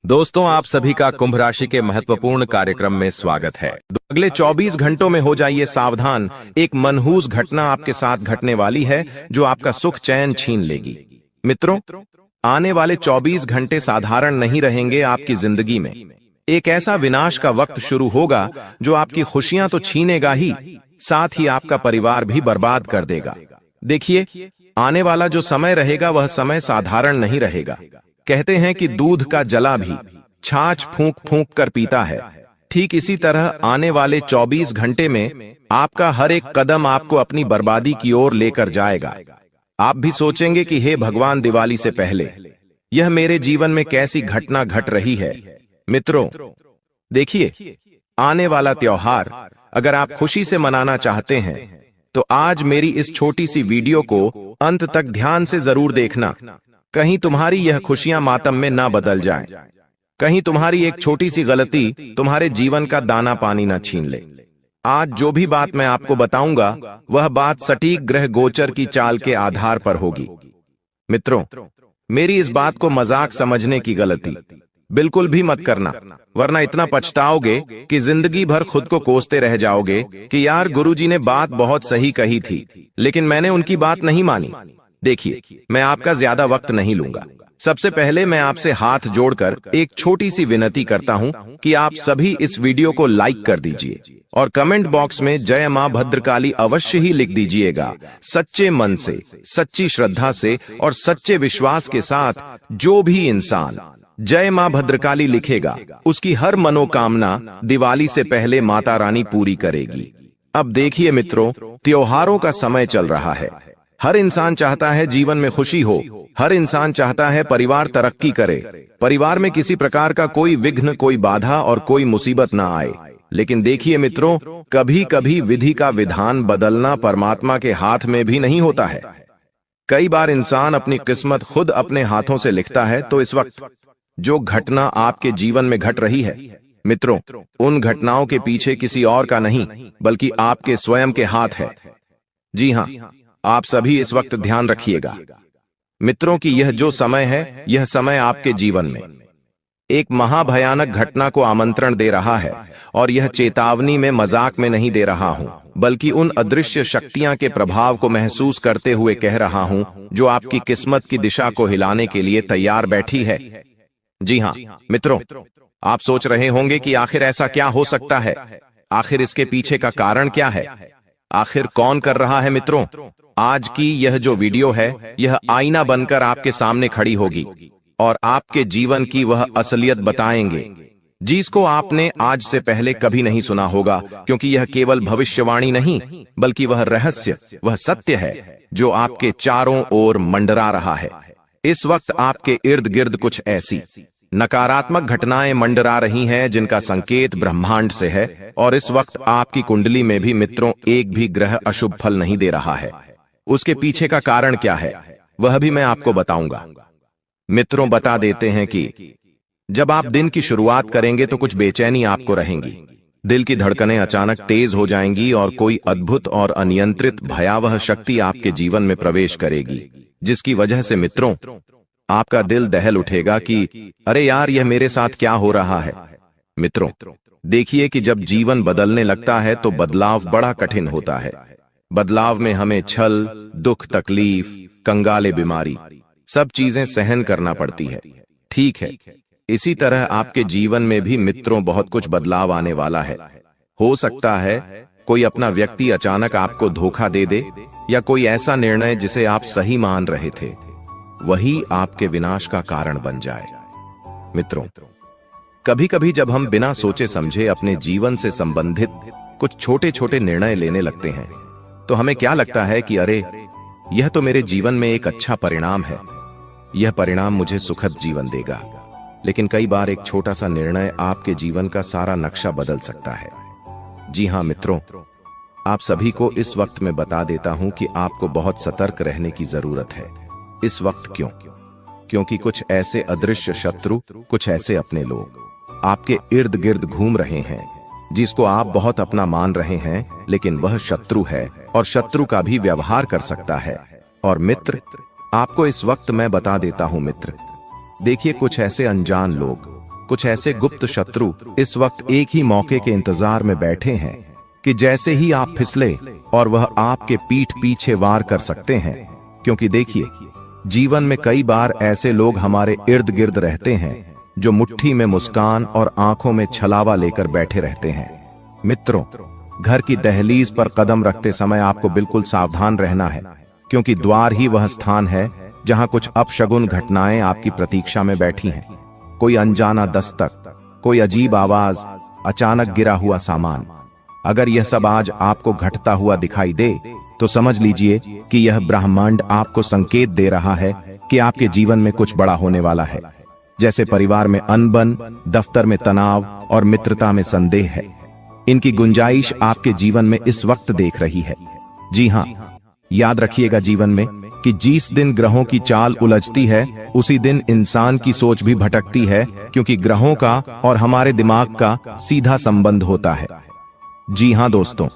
दोस्तों, आप सभी का कुंभ राशि के महत्वपूर्ण कार्यक्रम में स्वागत है। अगले 24 घंटों में हो जाइए सावधान, एक मनहूस घटना आपके साथ घटने वाली है जो आपका सुख चैन छीन लेगी। मित्रों, आने वाले 24 घंटे साधारण नहीं रहेंगे आपकी जिंदगी में। एक ऐसा विनाश का वक्त शुरू होगा जो आपकी खुशियां तो छीनेगा ही, साथ ही आपका परिवार भी बर्बाद कर देगा। देखिए, आने वाला जो समय रहेगा वह समय साधारण नहीं रहेगा। कहते हैं कि दूध का जला भी छाछ फूंक फूंक कर पीता है। ठीक इसी तरह आने वाले 24 घंटे में आपका हर एक कदम आपको अपनी बर्बादी की ओर लेकर जाएगा। आप भी सोचेंगे कि हे भगवान, दिवाली से पहले यह मेरे जीवन में कैसी घटना घट रही है। मित्रों, देखिए, आने वाला त्योहार अगर आप खुशी से मनाना चाहते हैं तो आज मेरी इस छोटी सी वीडियो को अंत तक ध्यान से जरूर देखना। कहीं तुम्हारी यह खुशियां मातम में ना बदल जाएं। कहीं तुम्हारी एक छोटी सी गलती तुम्हारे जीवन का दाना पानी ना छीन ले। आज जो भी बात मैं आपको बताऊंगा वह बात सटीक ग्रह गोचर की चाल के आधार पर होगी। मित्रों, मेरी इस बात को मजाक समझने की गलती बिल्कुल भी मत करना, वरना इतना पछताओगे कि जिंदगी भर खुद को कोसते रह जाओगे कि यार, गुरुजी ने बात बहुत सही कही थी लेकिन मैंने उनकी बात नहीं मानी। देखिए, मैं आपका ज्यादा वक्त नहीं लूंगा। सबसे पहले मैं आपसे हाथ जोड़कर एक छोटी सी विनती करता हूं कि आप सभी इस वीडियो को लाइक कर दीजिए और कमेंट बॉक्स में जय मां भद्रकाली अवश्य ही लिख दीजिएगा। सच्चे मन से, सच्ची श्रद्धा से और सच्चे विश्वास के साथ जो भी इंसान जय मां भद्रकाली लिखेगा उसकी हर मनोकामना दिवाली से पहले माता रानी पूरी करेगी। अब देखिए मित्रों, त्योहारों का समय चल रहा है। हर इंसान चाहता है जीवन में खुशी हो, हर इंसान चाहता है परिवार तरक्की करे, परिवार में किसी प्रकार का कोई विघ्न, कोई बाधा और कोई मुसीबत ना आए। लेकिन देखिए मित्रों, कभी कभी विधि का विधान बदलना परमात्मा के हाथ में भी नहीं होता है। कई बार इंसान अपनी किस्मत खुद अपने हाथों से लिखता है। तो इस वक्त जो घटना आपके जीवन में घट रही है, मित्रों, उन घटनाओं के पीछे किसी और का नहीं बल्कि आपके स्वयं के हाथ है। जी हाँ, आप सभी इस वक्त ध्यान रखिएगा मित्रों कि यह जो समय है, यह समय आपके जीवन में एक महाभयानक घटना को आमंत्रण दे रहा है। और यह चेतावनी में मजाक में नहीं दे रहा हूं, बल्कि उन अदृश्य शक्तियां के प्रभाव को महसूस करते हुए कह रहा हूं जो आपकी किस्मत की दिशा को हिलाने के लिए तैयार बैठी है। जी हाँ मित्रों, आप सोच रहे होंगे कि आखिर ऐसा क्या हो सकता है, आखिर इसके पीछे का कारण क्या है, आखिर कौन कर रहा है। मित्रों, आज की यह जो वीडियो है, यह आईना बनकर आपके सामने खड़ी होगी और आपके जीवन की वह असलियत बताएंगे जिसको आपने आज से पहले कभी नहीं सुना होगा, क्योंकि यह केवल भविष्यवाणी नहीं बल्कि वह रहस्य, वह सत्य है जो आपके चारों ओर मंडरा रहा है। इस वक्त आपके इर्द गिर्द कुछ ऐसी नकारात्मक घटनाएं मंडरा रही हैं जिनका संकेत ब्रह्मांड से है, और इस वक्त आपकी कुंडली में भी मित्रों एक भी ग्रह अशुभ फल नहीं दे रहा है। उसके पीछे का कारण क्या है वह भी मैं आपको बताऊंगा। मित्रों, बता देते हैं कि जब आप दिन की शुरुआत करेंगे तो कुछ बेचैनी आपको रहेंगी, दिल की धड़कनें अचानक तेज हो जाएंगी और कोई अद्भुत और अनियंत्रित भयावह शक्ति आपके जीवन में प्रवेश करेगी, जिसकी वजह से मित्रों आपका दिल दहल उठेगा कि अरे यार, यह मेरे साथ क्या हो रहा है। मित्रों, देखिए कि जब जीवन बदलने लगता है तो बदलाव बड़ा कठिन होता है। बदलाव में हमें छल, दुख, तकलीफ, कंगाले, बीमारी, सब चीजें सहन करना पड़ती है। ठीक है, इसी तरह आपके जीवन में भी मित्रों बहुत कुछ बदलाव आने वाला है। हो सकता है कोई अपना व्यक्ति अचानक आपको धोखा दे दे, या कोई ऐसा निर्णय जिसे आप सही मान रहे थे वही आपके विनाश का कारण बन जाए। मित्रों, कभी कभी जब हम बिना सोचे समझे अपने जीवन से संबंधित कुछ छोटे छोटे निर्णय लेने लगते हैं तो हमें क्या लगता है कि अरे, यह तो मेरे जीवन में एक अच्छा परिणाम है, यह परिणाम मुझे सुखद जीवन देगा। लेकिन कई बार एक छोटा सा निर्णय आपके जीवन का सारा नक्शा बदल सकता है। जी हाँ मित्रों, आप सभी को इस वक्त मैं बता देता हूं कि आपको बहुत सतर्क रहने की जरूरत है। इस वक्त क्यों? क्योंकि कुछ ऐसे अदृश्य शत्रु, कुछ ऐसे अपने लोग आपके इर्द गिर्द घूम रहे हैं जिसको आप बहुत अपना मान रहे हैं, लेकिन वह शत्रु है और शत्रु का भी व्यवहार कर सकता है। और मित्र, आपको इस वक्त मैं बता देता हूं मित्र, देखिए कुछ ऐसे अनजान लोग कुछ ऐसे गुप्त शत्रु इस वक्त एक ही मौके के इंतजार में बैठे हैं कि जैसे ही आप फिसले और वह आपके पीठ पीछे वार कर सकते हैं। क्योंकि देखिए, जीवन में कई बार ऐसे लोग हमारे इर्द गिर्द रहते हैं जो मुट्ठी में मुस्कान और आंखों में छलावा लेकर बैठे रहते हैं। मित्रों, घर की दहलीज पर कदम रखते समय आपको बिल्कुल सावधान रहना है, क्योंकि द्वार ही वह स्थान है जहां कुछ अपशगुन घटनाएं आपकी प्रतीक्षा में बैठी हैं। कोई अनजाना दस्तक, कोई अजीब आवाज, अचानक गिरा हुआ सामान। अगर यह सब आज आपको घटता हुआ दिखाई दे तो समझ लीजिए कि यह ब्रह्मांड आपको संकेत दे रहा है कि आपके जीवन में कुछ बड़ा होने वाला है। जैसे परिवार में अनबन, दफ्तर में तनाव और मित्रता में संदेह है, इनकी गुंजाइश आपके जीवन में इस वक्त देख रही है। जी हां, याद रखिएगा जीवन में कि जिस दिन ग्रहों की चाल उलझती है उसी दिन इंसान की सोच भी भटकती है, क्योंकि ग्रहों का और हमारे दिमाग का सीधा संबंध होता है। जी हां दोस्तों,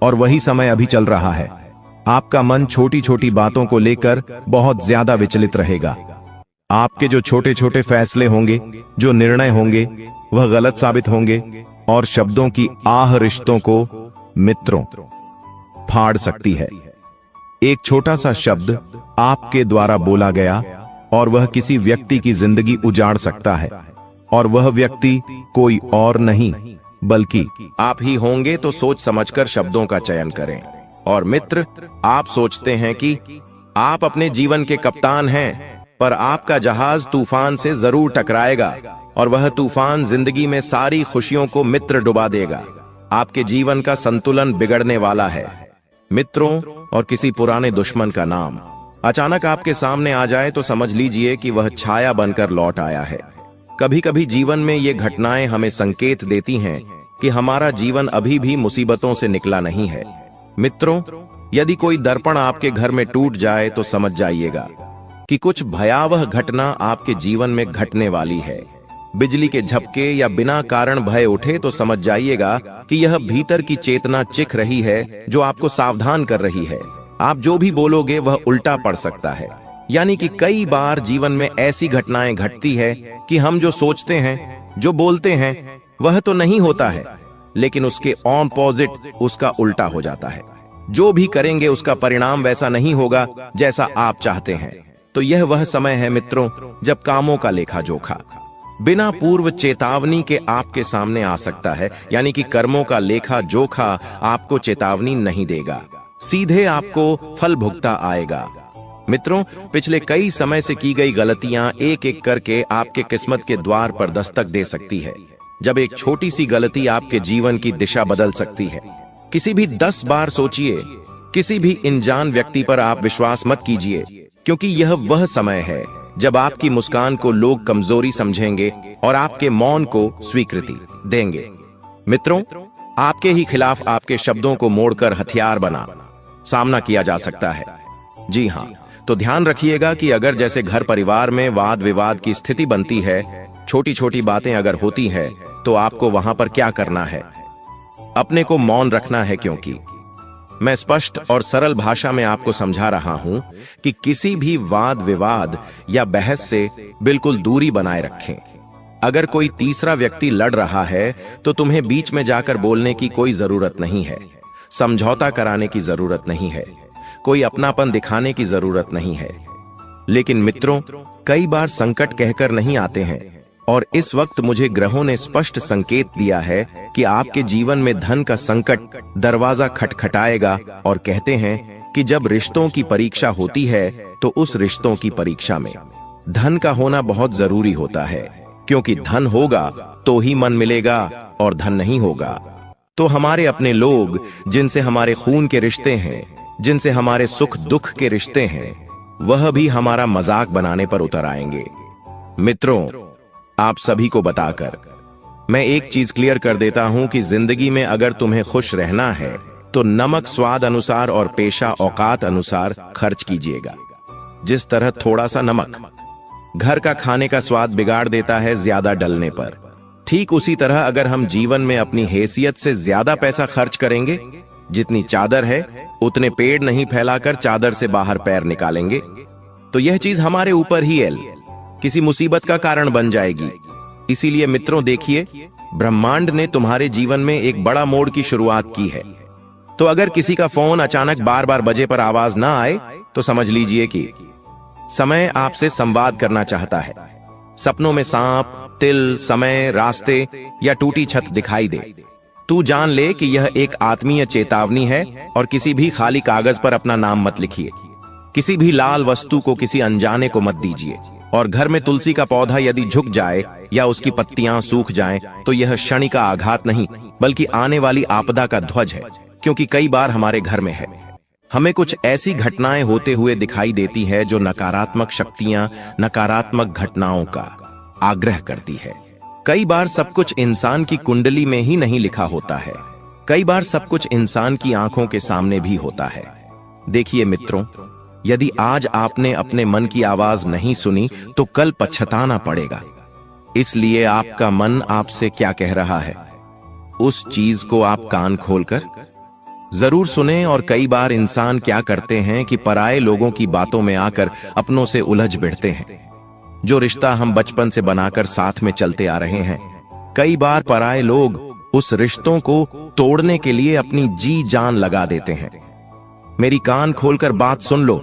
और वही समय अभी चल रहा है। आपका मन छोटी छोटी बातों को लेकर बहुत ज्यादा विचलित रहेगा। आपके जो छोटे छोटे फैसले होंगे, जो निर्णय होंगे, वह गलत साबित होंगे और शब्दों की आह रिश्तों को, मित्रों, फाड़ सकती है। एक छोटा सा शब्द आपके द्वारा बोला गया और वह किसी व्यक्ति की जिंदगी उजाड़ सकता है, और वह व्यक्ति कोई और नहीं बल्कि आप ही होंगे। तो सोच समझकर शब्दों का चयन करें। और मित्र, आप सोचते हैं कि आप अपने जीवन के कप्तान हैं, पर आपका जहाज तूफान से जरूर टकराएगा और वह तूफान जिंदगी में सारी खुशियों को मित्र डुबा देगा। आपके जीवन का संतुलन बिगड़ने वाला है। मित्रों और किसी पुराने दुश्मन का नाम अचानक आपके सामने आ जाए तो समझ लीजिए कि वह छाया बनकर लौट आया है। कभी कभी जीवन में ये घटनाएं हमें संकेत देती हैं कि हमारा जीवन अभी भी मुसीबतों से निकला नहीं है। मित्रों, यदि कोई दर्पण आपके घर में टूट जाए तो समझ जाइएगा कि कुछ भयावह घटना आपके जीवन में घटने वाली है। बिजली के झपके या बिना कारण भय उठे तो समझ जाइएगा कि यह भीतर की चेतना चिख रही है जो आपको सावधान कर रही है। आप जो भी बोलोगे वह उल्टा पड़ सकता है। यानी कि कई बार जीवन में ऐसी घटनाएं घटती है कि हम जो सोचते हैं, जो बोलते हैं, वह तो नहीं होता है, लेकिन उसके ऑपोजिट उसका उल्टा हो जाता है। जो भी करेंगे उसका परिणाम वैसा नहीं होगा जैसा आप चाहते हैं। तो यह वह समय है मित्रों जब कामों का लेखा जोखा बिना पूर्व चेतावनी के आपके सामने आ सकता है। यानी कि कर्मों का लेखा जोखा आपको चेतावनी नहीं देगा, सीधे आपको फल भुगता आएगा। मित्रों, पिछले कई समय से की गई गलतियां एक एक करके आपके किस्मत के द्वार पर दस्तक दे सकती है। जब एक छोटी सी गलती आपके जीवन की दिशा बदल सकती है। किसी भी 10 बार सोचिए, किसी भी अनजान व्यक्ति पर आप विश्वास मत कीजिए, क्योंकि यह वह समय है जब आपकी मुस्कान को लोग कमजोरी समझेंगे और आपके मौन को स्वीकृति देंगे। मित्रों, आपके ही खिलाफ आपके शब्दों को मोड़कर हथियार बना सामना किया जा सकता है। जी हां, तो ध्यान रखिएगा कि अगर जैसे घर परिवार में वाद विवाद की स्थिति बनती है, छोटी छोटी बातें अगर होती है, तो आपको वहां पर क्या करना है? अपने को मौन रखना है, क्योंकि मैं स्पष्ट और सरल भाषा में आपको समझा रहा हूं कि किसी भी वाद विवाद या बहस से बिल्कुल दूरी बनाए रखें। अगर कोई तीसरा व्यक्ति लड़ रहा है तो तुम्हें बीच में जाकर बोलने की कोई जरूरत नहीं है, समझौता कराने की जरूरत नहीं है, कोई अपनापन दिखाने की जरूरत नहीं है। लेकिन मित्रों, कई बार संकट कहकर नहीं आते हैं, और इस वक्त मुझे ग्रहों ने स्पष्ट संकेत दिया है कि आपके जीवन में धन का संकट दरवाजा खटखटाएगा। और कहते हैं कि जब रिश्तों की परीक्षा होती है तो उस रिश्तों की परीक्षा में धन का होना बहुत जरूरी होता है, क्योंकि धन होगा तो ही मन मिलेगा, और धन नहीं होगा तो हमारे अपने लोग, जिनसे हमारे खून के रिश्ते हैं, जिनसे हमारे सुख दुख के रिश्ते हैं, वह भी हमारा मजाक बनाने पर उतर आएंगे। मित्रों, आप सभी को बताकर मैं एक चीज क्लियर कर देता हूं कि जिंदगी में अगर तुम्हें खुश रहना है तो नमक स्वाद अनुसार और पेशा औकात अनुसार खर्च कीजिएगा। जिस तरह थोड़ा सा नमक घर का खाने का स्वाद बिगाड़ देता है ज्यादा डलने पर, ठीक उसी तरह अगर हम जीवन में अपनी हैसियत से ज्यादा पैसा खर्च करेंगे, जितनी चादर है उतने पेड़ नहीं फैलाकर चादर से बाहर पैर निकालेंगे, तो यह चीज हमारे ऊपर ही किसी मुसीबत का कारण बन जाएगी। इसीलिए मित्रों देखिए, ब्रह्मांड ने तुम्हारे जीवन में एक बड़ा मोड़ की शुरुआत की है। तो अगर किसी का फोन अचानक बार बार बजे पर आवाज ना आए तो समझ लीजिए कि समय आपसे संवाद करना चाहता है। सपनों में सांप, तिल, समय, रास्ते या टूटी छत दिखाई दे, तू जान ले कि यह एक आत्मीय चेतावनी है। और किसी भी खाली कागज पर अपना नाम मत लिखिए, किसी भी लाल वस्तु को किसी अनजाने को मत दीजिए। और घर में तुलसी का पौधा यदि झुक जाए या उसकी पत्तियां सूख जाएं, तो यह शनि का आघात नहीं बल्कि आने वाली आपदा का ध्वज है। क्योंकि कई बार हमारे घर में है, हमें कुछ ऐसी घटनाएं होते हुए दिखाई देती है जो नकारात्मक शक्तियां, नकारात्मक घटनाओं का आग्रह करती है। कई बार सब कुछ इंसान की कुंडली में ही नहीं लिखा होता है, कई बार सब कुछ इंसान की आंखों के सामने भी होता है। देखिए मित्रों, यदि आज आपने अपने मन की आवाज नहीं सुनी तो कल पछताना पड़ेगा। इसलिए आपका मन आपसे क्या कह रहा है, उस चीज को आप कान खोलकर जरूर सुने। और कई बार इंसान क्या करते हैं कि पराये लोगों की बातों में आकर अपनों से उलझ बैठते हैं। जो रिश्ता हम बचपन से बनाकर साथ में चलते आ रहे हैं, कई बार पराये लोग उस रिश्तों को तोड़ने के लिए अपनी जी जान लगा देते हैं। मेरी कान खोलकर बात सुन लो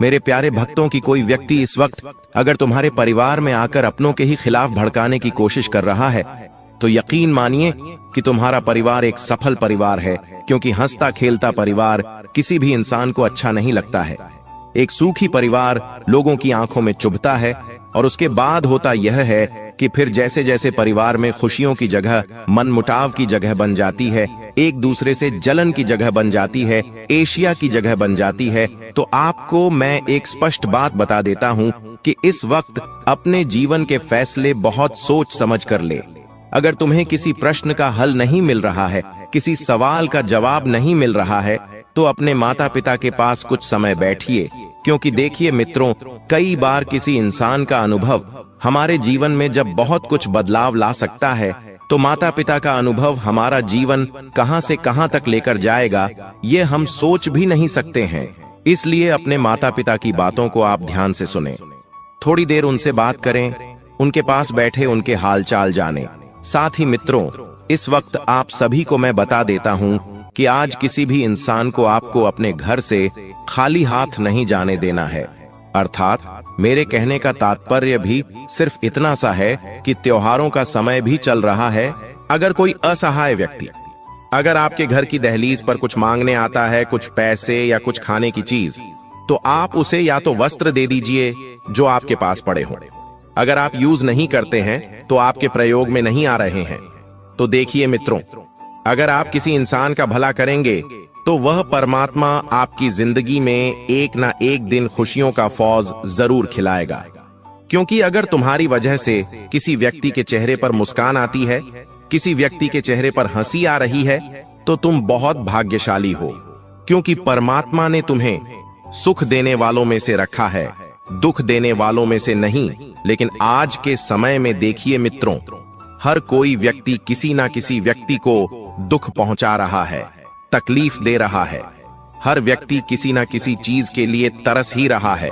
मेरे प्यारे भक्तों की कोई व्यक्ति इस वक्त अगर तुम्हारे परिवार में आकर अपनों के ही खिलाफ भड़काने की कोशिश कर रहा है तो यकीन मानिए कि तुम्हारा परिवार एक सफल परिवार है। क्योंकि हंसता खेलता परिवार किसी भी इंसान को अच्छा नहीं लगता है। एक सूखी परिवार लोगों की आंखों में चुभता है। और उसके बाद होता यह है कि फिर जैसे जैसे परिवार में खुशियों की जगह मनमुटाव की जगह बन जाती है, एक दूसरे से जलन की जगह बन जाती है, एशिया की जगह बन जाती है, तो आपको मैं एक स्पष्ट बात बता देता हूं कि इस वक्त अपने जीवन के फैसले बहुत सोच समझ कर ले। अगर तुम्हें किसी प्रश्न का हल नहीं मिल रहा है, किसी सवाल का जवाब नहीं मिल रहा है, तो अपने माता पिता के पास कुछ समय बैठिए। क्योंकि देखिए मित्रों, कई बार किसी इंसान का अनुभव हमारे जीवन में जब बहुत कुछ बदलाव ला सकता है, तो माता पिता का अनुभव हमारा जीवन कहां से कहां तक लेकर जाएगा, ये हम सोच भी नहीं सकते हैं। इसलिए अपने माता पिता की बातों को आप ध्यान से सुने, थोड़ी देर उनसे बात करें, उनके पास बैठे उनके हालचाल जाने। साथ ही मित्रों, इस वक्त आप सभी को मैं बता देता हूं कि आज किसी भी इंसान को आपको अपने घर से खाली हाथ नहीं जाने देना है। अर्थात मेरे कहने का तात्पर्य भी सिर्फ इतना सा है कि त्योहारों का समय भी चल रहा है। अगर कोई असहाय व्यक्ति अगर आपके घर की दहलीज पर कुछ मांगने आता है, कुछ पैसे या कुछ खाने की चीज, तो आप उसे या तो वस्त्र दे दीजिए जो आपके पास पड़े हों। अगर आप यूज नहीं करते हैं तो आपके प्रयोग में नहीं आ रहे हैं, तो देखिए मित्रों, अगर आप किसी इंसान का भला करेंगे तो वह परमात्मा आपकी जिंदगी में एक ना एक दिन खुशियों का फौज जरूर खिलाएगा। क्योंकि अगर तुम्हारी वजह से किसी व्यक्ति के चेहरे पर मुस्कान आती है, किसी व्यक्ति के चेहरे पर हंसी आ रही है, तो तुम बहुत भाग्यशाली हो। क्योंकि परमात्मा ने तुम्हें सुख देने वालों में से रखा है, दुख देने वालों में से नहीं। लेकिन आज के समय में देखिए मित्रों, हर कोई व्यक्ति किसी ना किसी व्यक्ति को दुख पहुंचा रहा है, तकलीफ दे रहा है। हर व्यक्ति किसी ना किसी चीज के लिए तरस ही रहा है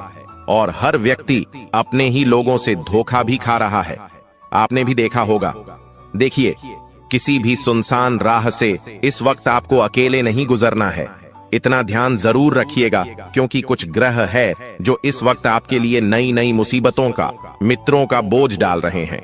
और हर व्यक्ति अपने ही लोगों से धोखा भी खा रहा है। आपने भी देखा होगा। देखिए, किसी भी सुनसान राह से इस वक्त आपको अकेले नहीं गुजरना है। इतना ध्यान जरूर रखिएगा, क्योंकि कुछ ग्रह है जो इस वक्त आपके लिए नई नई मुसीबतों का, मित्रों का बोझ डाल रहे हैं।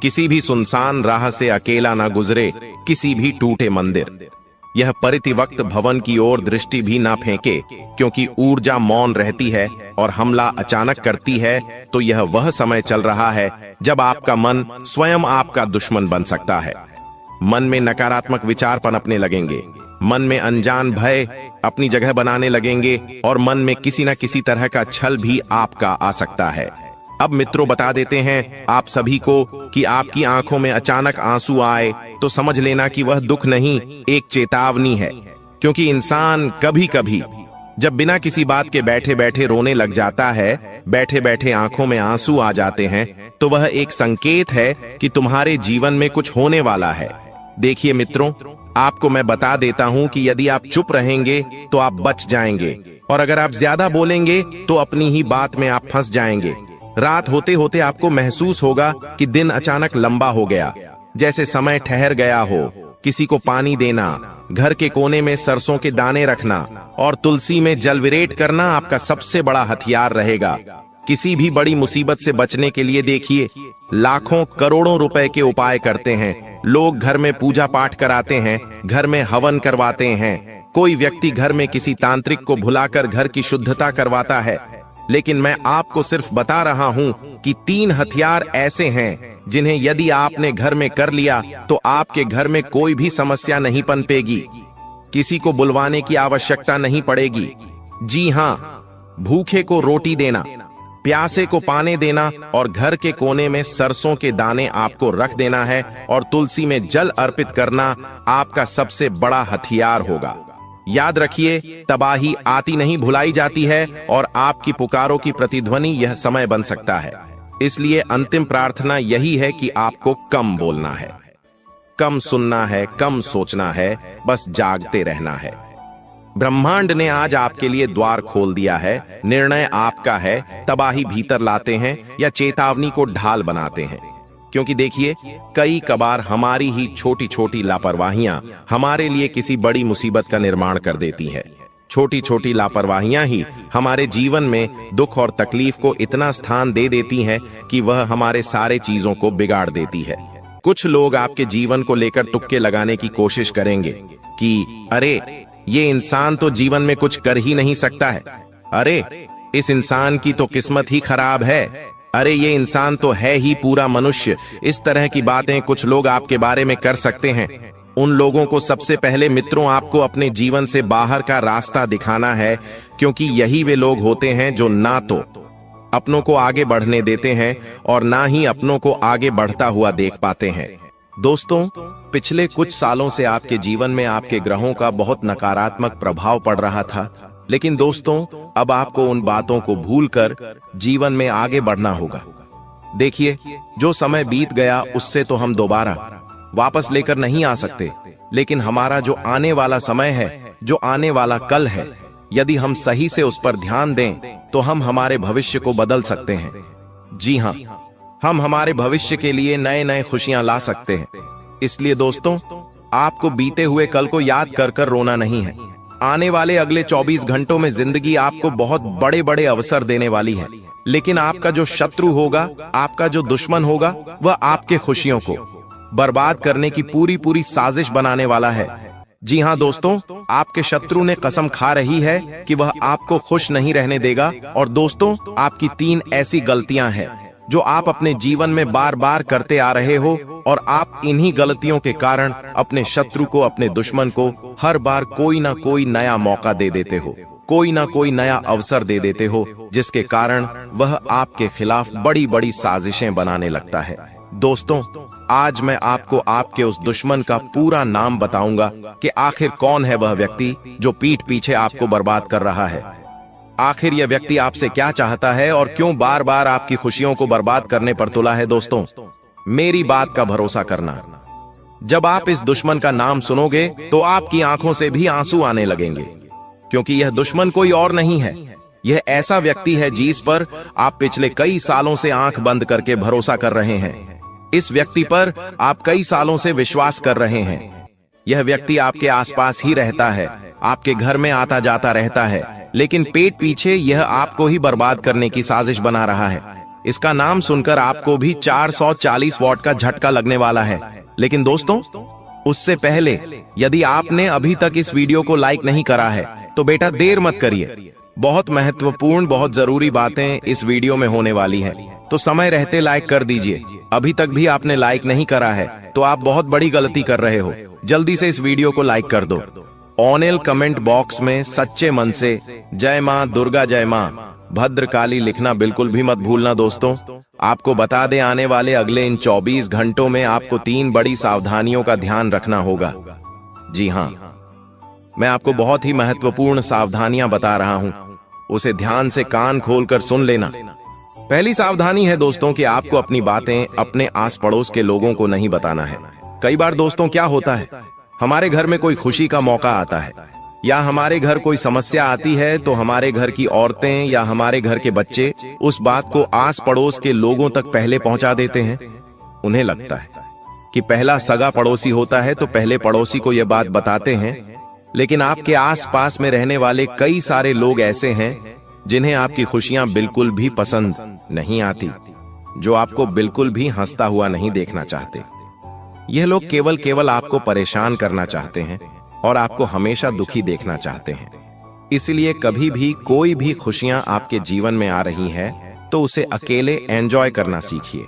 किसी भी सुनसान राह से अकेला ना गुजरे, किसी भी टूटे मंदिर, यह परितिवक्त भवन की ओर दृष्टि भी ना फेंके, क्योंकि ऊर्जा मौन रहती है और हमला अचानक करती है। तो यह वह समय चल रहा है जब आपका मन स्वयं आपका दुश्मन बन सकता है। मन में नकारात्मक विचार पनपने लगेंगे, मन में अनजान भय अपनी जगह बनाने लगेंगे और मन में किसी न किसी तरह का छल भी आपका आ सकता है। अब मित्रों बता देते हैं आप सभी को कि आपकी आंखों में अचानक आंसू आए तो समझ लेना कि वह दुख नहीं, एक चेतावनी है। क्योंकि इंसान कभी कभी जब बिना किसी बात के बैठे बैठे रोने लग जाता है, बैठे बैठे आंखों में आंसू आ जाते हैं, तो वह एक संकेत है कि तुम्हारे जीवन में कुछ होने वाला है। देखिए मित्रों, आपको मैं बता देता हूं कि यदि आप चुप रहेंगे तो आप बच जाएंगे, और अगर आप ज्यादा बोलेंगे तो अपनी ही बात में आप फंस जाएंगे। रात होते होते आपको महसूस होगा कि दिन अचानक लंबा हो गया, जैसे समय ठहर गया हो। किसी को पानी देना, घर के कोने में सरसों के दाने रखना और तुलसी में जलविरेट करना आपका सबसे बड़ा हथियार रहेगा। किसी भी बड़ी मुसीबत से बचने के लिए देखिए, लाखों करोड़ों रुपए के उपाय करते हैं लोग। घर में पूजा पाठ कराते हैं, घर में हवन करवाते हैं, कोई व्यक्ति घर में किसी तांत्रिक को बुलाकर घर की शुद्धता करवाता है। लेकिन मैं आपको सिर्फ बता रहा हूं कि 3 हथियार ऐसे हैं जिन्हें यदि आपने घर में कर लिया तो आपके घर में कोई भी समस्या नहीं पनपेगी। किसी को बुलवाने की आवश्यकता नहीं पड़ेगी। जी हां, भूखे को रोटी देना, प्यासे को पानी देना और घर के कोने में सरसों के दाने आपको रख देना है और तुलसी में जल अर्पित करना आपका सबसे बड़ा हथियार होगा। याद रखिए, तबाही आती नहीं भुलाई जाती है और आपकी पुकारों की प्रतिध्वनि यह समय बन सकता है। इसलिए अंतिम प्रार्थना यही है कि आपको कम बोलना है, कम सुनना है, कम सोचना है, बस जागते रहना है। ब्रह्मांड ने आज आपके लिए द्वार खोल दिया है। निर्णय आपका है, तबाही भीतर लाते हैं या चेतावनी को ढाल बनाते हैं। क्योंकि देखिए, कई कबार हमारी ही छोटी छोटी लापरवाहियां हमारे लिए किसी बड़ी मुसीबत का निर्माण कर देती हैं। छोटी छोटी लापरवाहियां ही हमारे जीवन में दुख और तकलीफ को इतना स्थान दे देती हैं कि वह हमारे सारे चीजों को बिगाड़ देती है। कुछ लोग आपके जीवन को लेकर तुक्के लगाने की कोशिश करेंगे कि अरे, ये इंसान तो जीवन में कुछ कर ही नहीं सकता है, अरे इस इंसान की तो किस्मत ही खराब है, अरे ये इंसान तो है ही पूरा मनुष्य। इस तरह की बातें कुछ लोग आपके बारे में कर सकते हैं। उन लोगों को सबसे पहले मित्रों आपको अपने जीवन से बाहर का रास्ता दिखाना है, क्योंकि यही वे लोग होते हैं जो ना तो अपनों को आगे बढ़ने देते हैं और ना ही अपनों को आगे बढ़ता हुआ देख पाते हैं। दोस्तों, पिछले कुछ सालों से आपके जीवन में आपके ग्रहों का बहुत नकारात्मक प्रभाव पड़ रहा था, लेकिन दोस्तों अब आपको उन बातों को भूलकर जीवन में आगे बढ़ना होगा। देखिए, जो समय बीत गया उससे तो हम दोबारा वापस लेकर नहीं आ सकते, लेकिन हमारा जो आने वाला समय है, जो आने वाला कल है, यदि हम सही से उस पर ध्यान दें तो हम हमारे भविष्य को बदल सकते हैं। जी हां, हम हमारे भविष्य के लिए नए नए खुशियां ला सकते हैं। इसलिए दोस्तों, आपको बीते हुए कल को याद कर कर रोना नहीं है। आने वाले अगले 24 घंटों में जिंदगी आपको बहुत बड़े बड़े अवसर देने वाली है, लेकिन आपका जो शत्रु होगा, आपका जो दुश्मन होगा, वह आपके खुशियों को बर्बाद करने की पूरी पूरी साजिश बनाने वाला है। जी हां दोस्तों, आपके शत्रु ने कसम खा रही है कि वह आपको खुश नहीं रहने देगा। और दोस्तों, आपकी 3 ऐसी गलतियां हैं जो आप अपने जीवन में बार बार करते आ रहे हो और आप इन्हीं गलतियों के कारण अपने शत्रु को, अपने दुश्मन को हर बार कोई ना कोई नया मौका दे देते हो, कोई ना कोई नया अवसर दे देते हो, जिसके कारण वह आपके खिलाफ बड़ी बड़ी साजिशें बनाने लगता है। दोस्तों, आज मैं आपको आपके उस दुश्मन का पूरा नाम बताऊंगा कि आखिर कौन है वह व्यक्ति जो पीठ पीछे आपको बर्बाद कर रहा है। आखिर यह व्यक्ति आपसे क्या चाहता है और क्यों बार बार आपकी खुशियों को बर्बाद करने पर तुला है। दोस्तों, मेरी बात का भरोसा करना, जब आप इस दुश्मन का नाम सुनोगे तो आपकी आंखों से भी आंसू आने लगेंगे, क्योंकि यह दुश्मन कोई और नहीं है। यह ऐसा व्यक्ति है जिस पर आप पिछले कई सालों से आंख बंद करके भरोसा कर रहे हैं। इस व्यक्ति पर आप कई सालों से विश्वास कर रहे हैं। यह व्यक्ति आपके आसपास ही रहता है, आपके घर में आता जाता रहता है, लेकिन पेट पीछे यह आपको ही बर्बाद करने की साजिश बना रहा है। इसका नाम सुनकर आपको भी 440 वॉट का झटका लगने वाला है। लेकिन दोस्तों, उससे पहले यदि आपने अभी तक इस वीडियो को लाइक नहीं करा है तो बेटा देर मत करिए। बहुत महत्वपूर्ण, बहुत जरूरी बातें इस वीडियो में होने वाली है, तो समय रहते लाइक कर दीजिए। अभी तक भी आपने लाइक नहीं करा है तो आप बहुत बड़ी गलती कर रहे हो। जल्दी से इस वीडियो को लाइक कर दो। ऑनल कमेंट बॉक्स में सच्चे मन से जय मां दुर्गा, जय मां भद्रकाली लिखना बिल्कुल भी मत भूलना। दोस्तों, आपको बता दें, आने वाले अगले इन 24 घंटों में आपको 3 बड़ी सावधानियों का ध्यान रखना होगा। जी हां, मैं आपको बहुत ही महत्वपूर्ण सावधानियां बता रहा हूं, उसे ध्यान से कान खोलकर सुन लेना। पहली सावधानी है दोस्तों कि आपको अपनी बातें अपने आस पड़ोस के लोगों को नहीं बताना है। कई बार दोस्तों क्या होता है, हमारे घर में कोई खुशी का मौका आता है या हमारे घर कोई समस्या आती है तो हमारे घर की औरतें या हमारे घर के बच्चे उस बात को आस पड़ोस के लोगों तक पहले पहुंचा देते हैं। उन्हें लगता है कि पहला सगा पड़ोसी होता है तो पहले पड़ोसी को यह बात बताते हैं, लेकिन आपके आसपास में रहने वाले कई सारे लोग ऐसे हैं जिन्हें आपकी खुशियां बिल्कुल भी पसंद नहीं आती, जो आपको बिल्कुल भी हंसता हुआ नहीं देखना चाहते। यह लोग केवल आपको परेशान करना चाहते हैं और आपको हमेशा दुखी देखना चाहते हैं। इसलिए कभी भी कोई भी खुशियां आपके जीवन में आ रही है तो उसे अकेले एंजॉय करना सीखिए।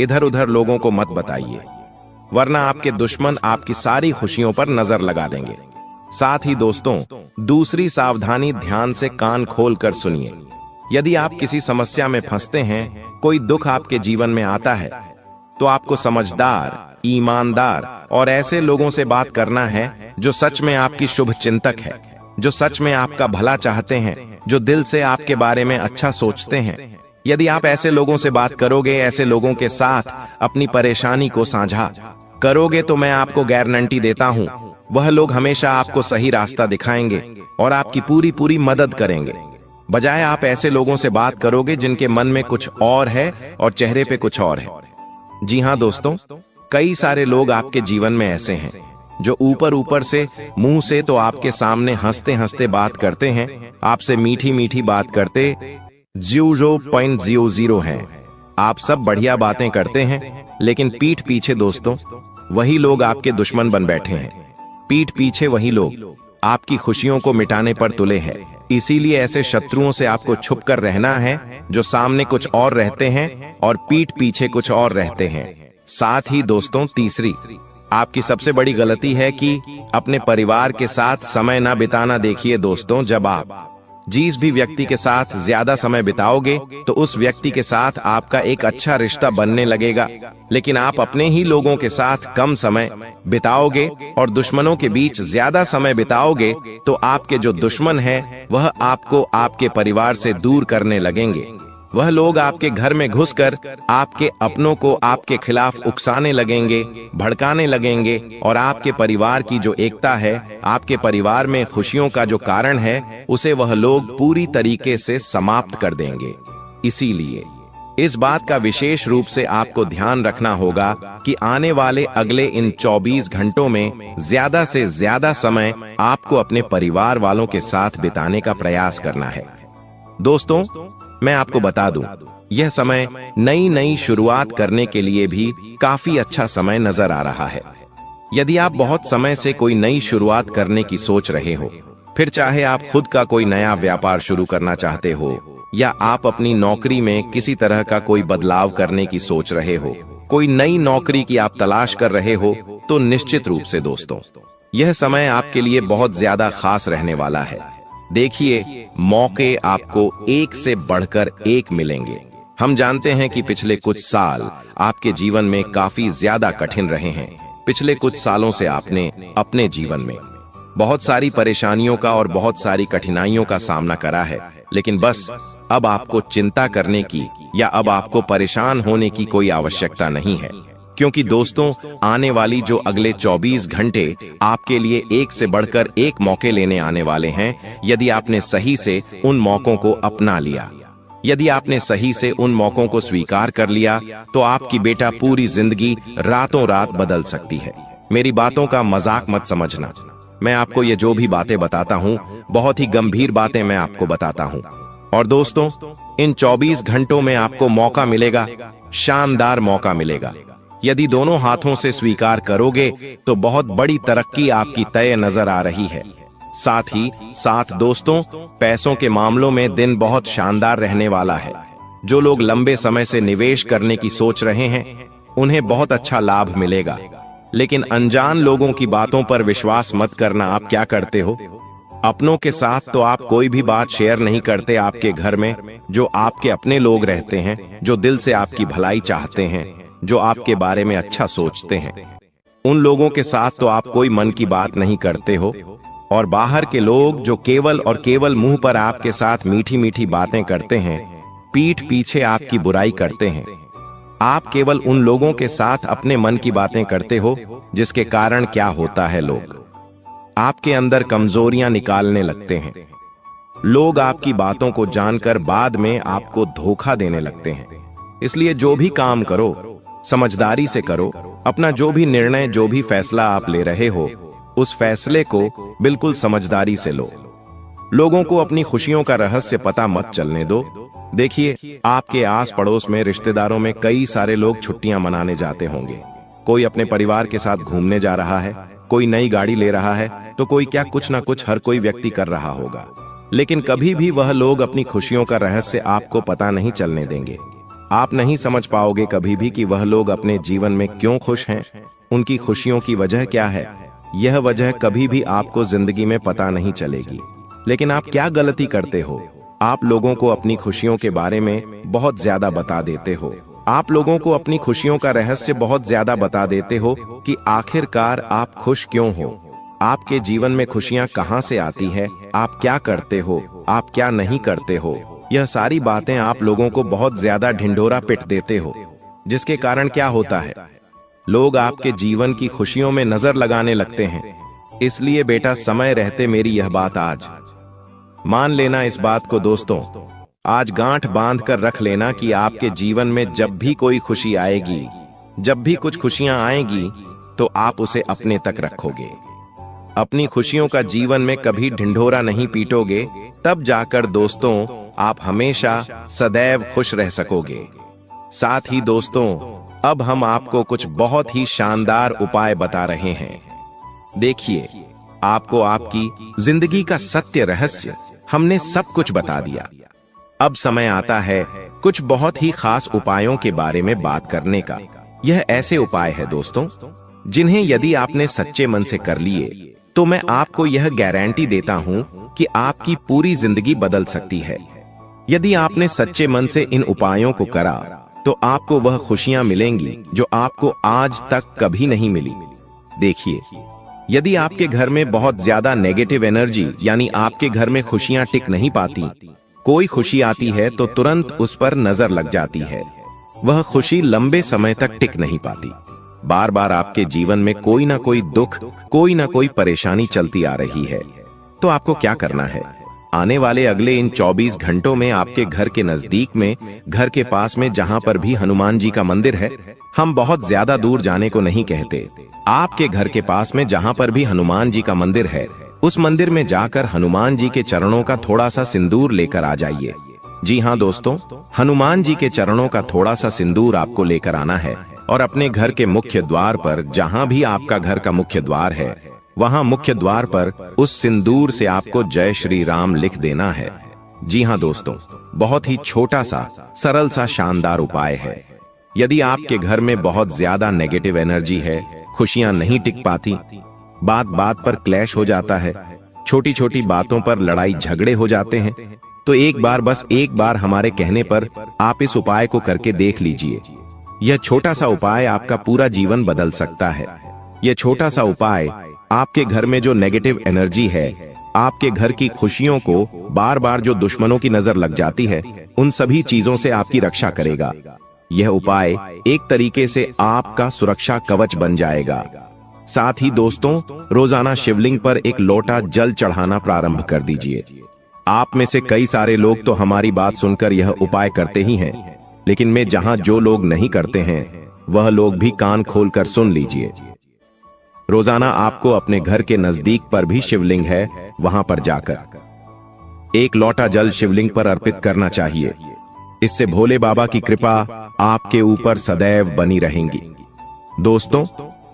इधर उधर लोगों को मत बताइए, वरना आपके दुश्मन आपकी सारी खुशियों पर नजर लगा देंगे। साथ ही दोस्तों, दूसरी सावधानी, ध्यान से कान खोल कर सुनिए। यदि आप किसी समस्या में फंसते हैं, कोई दुख आपके जीवन में आता है, तो आपको समझदार, ईमानदार और ऐसे लोगों से बात करना है जो सच में आपकी शुभ चिंतक है, जो सच में आपका भला चाहते हैं, जो दिल से आपके बारे में अच्छा सोचते हैं। यदि आप ऐसे लोगों से बात करोगे, ऐसे लोगों के साथ अपनी परेशानी को साझा करोगे, तो मैं आपको गारंटी देता हूं, वह लोग हमेशा आपको सही रास्ता दिखाएंगे और आपकी पूरी मदद करेंगे। बजाय आप ऐसे लोगों से बात करोगे जिनके मन में कुछ और है और चेहरे पे कुछ और है। जी हां दोस्तों, कई सारे लोग आपके जीवन में ऐसे हैं जो ऊपर से, मुंह से तो आपके सामने हंसते हंसते बात करते हैं, आपसे मीठी मीठी बात करते 0.00 हैं। आप सब बढ़िया बातें करते हैं, लेकिन पीठ पीछे दोस्तों वही लोग आपके दुश्मन बन बैठे हैं। पीठ पीछे वही लोग आपकी खुशियों को मिटाने पर तुले हैं। इसीलिए ऐसे शत्रुओं से आपको छुप कर रहना है, जो सामने कुछ और रहते हैं और पीठ पीछे कुछ और रहते हैं। साथ ही दोस्तों, तीसरी आपकी सबसे बड़ी गलती है कि अपने परिवार के साथ समय ना बिताना। देखिए दोस्तों, जब आप जिस भी व्यक्ति के साथ ज्यादा समय बिताओगे तो उस व्यक्ति के साथ आपका एक अच्छा रिश्ता बनने लगेगा, लेकिन आप अपने ही लोगों के साथ कम समय बिताओगे और दुश्मनों के बीच ज्यादा समय बिताओगे तो आपके जो दुश्मन हैं वह आपको आपके परिवार से दूर करने लगेंगे। वह लोग आपके घर में घुसकर आपके अपनों को आपके खिलाफ उकसाने लगेंगे, भड़काने लगेंगे और आपके परिवार की जो एकता है, आपके परिवार में खुशियों का जो कारण है, उसे वह लोग पूरी तरीके से समाप्त कर देंगे। इसीलिए इस बात का विशेष रूप से आपको ध्यान रखना होगा कि आने वाले अगले इन 24 घंटों में ज्यादा से ज्यादा समय आपको अपने परिवार वालों के साथ बिताने का प्रयास करना है। दोस्तों, मैं आपको बता दूं, यह समय नई शुरुआत करने के लिए भी काफी अच्छा समय नजर आ रहा है। यदि आप बहुत समय से कोई नई शुरुआत करने की सोच रहे हो, फिर चाहे आप खुद का कोई नया व्यापार शुरू करना चाहते हो या आप अपनी नौकरी में किसी तरह का कोई बदलाव करने की सोच रहे हो, कोई नई नौकरी की आप तलाश कर रहे हो, तो निश्चित रूप से दोस्तों यह समय आपके लिए बहुत ज्यादा खास रहने वाला है। देखिए, मौके आपको एक से बढ़कर एक मिलेंगे। हम जानते हैं कि पिछले कुछ साल आपके जीवन में काफी ज्यादा कठिन रहे हैं। पिछले कुछ सालों से आपने अपने जीवन में बहुत सारी परेशानियों का और बहुत सारी कठिनाइयों का सामना करा है, लेकिन बस अब आपको चिंता करने की या अब आपको परेशान होने की कोई आवश्यकता नहीं है, क्योंकि दोस्तों आने वाली जो अगले 24 घंटे आपके लिए एक से बढ़कर एक मौके लेने आने वाले हैं। यदि आपने सही से उन मौकों को अपना लिया, यदि आपने सही से उन मौकों को स्वीकार कर लिया, तो आपकी बेटा पूरी जिंदगी रातों रात बदल सकती है। मेरी बातों का मजाक मत समझना। मैं आपको ये जो भी बातें बताता हूँ, बहुत ही गंभीर बातें मैं आपको बताता हूँ। और दोस्तों, इन 24 घंटों में आपको मौका मिलेगा, शानदार मौका मिलेगा। यदि दोनों हाथों से स्वीकार करोगे तो बहुत बड़ी तरक्की आपकी तय नजर आ रही है। साथ ही साथ दोस्तों, पैसों के मामलों में दिन बहुत शानदार रहने वाला है। जो लोग लंबे समय से निवेश करने की सोच रहे हैं, उन्हें बहुत अच्छा लाभ मिलेगा। लेकिन अनजान लोगों की बातों पर विश्वास मत करना। आप क्या करते हो? अपनों के साथ तो आप कोई भी बात शेयर नहीं करते। आपके घर में जो आपके अपने लोग रहते हैं, जो दिल से आपकी भलाई चाहते हैं, जो आपके बारे में अच्छा सोचते हैं, उन लोगों के साथ तो आप कोई मन की बात नहीं करते हो। और बाहर के लोग जो केवल और केवल मुंह पर आपके साथ मीठी मीठी बातें करते हैं, पीठ पीछे आपकी बुराई करते हैं। आप केवल उन लोगों के साथ अपने मन की बातें करते हो, जिसके कारण क्या होता है, लोग आपके अंदर कमजोरियां निकालने लगते हैं। लोग आपकी बातों को जानकर बाद में आपको धोखा देने लगते हैं। इसलिए जो भी काम करो समझदारी से करो। अपना जो भी निर्णय, जो भी फैसला आप ले रहे हो, उस फैसले को बिल्कुल समझदारी से लो। लोगों को अपनी खुशियों का रहस्य पता मत चलने दो। देखिए, आपके आस पड़ोस में, रिश्तेदारों में कई सारे लोग छुट्टियां मनाने जाते होंगे। कोई अपने परिवार के साथ घूमने जा रहा है, कोई नई गाड़ी ले रहा है, तो कोई क्या, कुछ ना कुछ हर कोई व्यक्ति कर रहा होगा। लेकिन कभी भी वह लोग अपनी खुशियों का रहस्य आपको पता नहीं चलने देंगे। आप नहीं समझ पाओगे कभी भी कि वह लोग अपने जीवन में क्यों खुश हैं, उनकी खुशियों की वजह क्या है। यह वजह कभी भी आपको जिंदगी में पता नहीं चलेगी। लेकिन आप क्या गलती करते हो? आप लोगों को अपनी खुशियों के बारे में बहुत ज्यादा बता देते हो। आप लोगों को अपनी खुशियों का रहस्य बहुत ज्यादा बता देते हो कि आखिरकार आप खुश क्यों हो, आपके जीवन में खुशियां कहां से आती है, आप क्या करते हो, आप क्या नहीं करते हो। यह सारी बातें आप लोगों को बहुत ज्यादा ढिंढोरा पिट देते हो, जिसके कारण क्या होता है, लोग आपके जीवन की खुशियों में नजर लगाने लगते हैं। इसलिए बेटा, समय रहते मेरी यह बात आज मान लेना। इस बात को दोस्तों आज गांठ बांध कर रख लेना कि आपके जीवन में जब भी कोई खुशी आएगी, जब भी कुछ खुशियां आएंगी, तो आप उसे अपने तक रखोगे। अपनी खुशियों का जीवन में कभी ढिंढोरा नहीं पीटोगे, तब जाकर दोस्तों आप हमेशा सदैव खुश रह सकोगे। साथ ही दोस्तों, अब हम आपको कुछ बहुत ही शानदार उपाय बता रहे हैं। देखिए, आपको आपकी जिंदगी का सत्य रहस्य हमने सब कुछ बता दिया। अब समय आता है कुछ बहुत ही खास उपायों के बारे में बात करने का। यह ऐसे उपाय है दोस्तों, जिन्हें यदि आपने सच्चे मन से कर लिए, तो मैं आपको यह गारंटी देता हूं कि आपकी पूरी जिंदगी बदल सकती है। यदि आपने सच्चे मन से इन उपायों को करा, तो आपको वह खुशियां मिलेंगी जो आपको आज तक कभी नहीं मिली। देखिए, यदि आपके घर में बहुत ज्यादा नेगेटिव एनर्जी, यानी आपके घर में खुशियां टिक नहीं पाती, कोई खुशी आती है तो तुरंत उस पर नजर लग जाती है, वह खुशी लंबे समय तक टिक नहीं पाती। बार बार आपके जीवन में कोई ना कोई दुख, कोई ना कोई परेशानी चलती आ रही है, तो आपको क्या करना है? आने वाले अगले इन 24 घंटों में आपके घर के नजदीक में, घर के पास में जहां पर भी हनुमान जी का मंदिर है, हम बहुत ज्यादा दूर जाने को नहीं कहते, आपके घर के पास में जहां पर भी हनुमान जी का मंदिर है, उस मंदिर में जाकर हनुमान जी के चरणों का थोड़ा सा सिंदूर लेकर आ जाइए। जी हाँ दोस्तों, हनुमान जी के चरणों का थोड़ा सा सिंदूर आपको लेकर आना है और अपने घर के मुख्य द्वार पर, जहां भी आपका घर का मुख्य द्वार है, वहां मुख्य द्वार पर उस सिंदूर से आपको जय श्री राम लिख देना है। जी हाँ दोस्तों, बहुत ही छोटा सा, सरल सा, शानदार उपाय है। यदि आपके घर में बहुत ज्यादा नेगेटिव एनर्जी है, खुशियां नहीं टिक पाती, बात बात पर क्लैश हो जाता है, छोटी छोटी बातों पर लड़ाई झगड़े हो जाते हैं, तो एक बार, बस एक बार हमारे कहने पर आप इस उपाय को करके देख लीजिए। यह छोटा सा उपाय आपका पूरा जीवन बदल सकता है। यह छोटा सा उपाय आपके घर में जो नेगेटिव एनर्जी है, आपके घर की खुशियों को बार बार जो दुश्मनों की नजर लग जाती है, उन सभी चीजों से आपकी रक्षा करेगा। यह उपाय एक तरीके से आपका सुरक्षा कवच बन जाएगा। साथ ही दोस्तों, रोजाना शिवलिंग पर एक लोटा जल चढ़ाना प्रारंभ कर दीजिए। आप में से कई सारे लोग तो हमारी बात सुनकर यह उपाय करते ही हैं, लेकिन मैं जहां जो लोग नहीं करते हैं, वह लोग भी कान खोलकर सुन लीजिए। रोजाना आपको अपने घर के नजदीक पर भी शिवलिंग है, वहां पर जाकर एक लोटा जल शिवलिंग पर अर्पित करना चाहिए। इससे भोले बाबा की कृपा आपके ऊपर सदैव बनी रहेंगी। दोस्तों,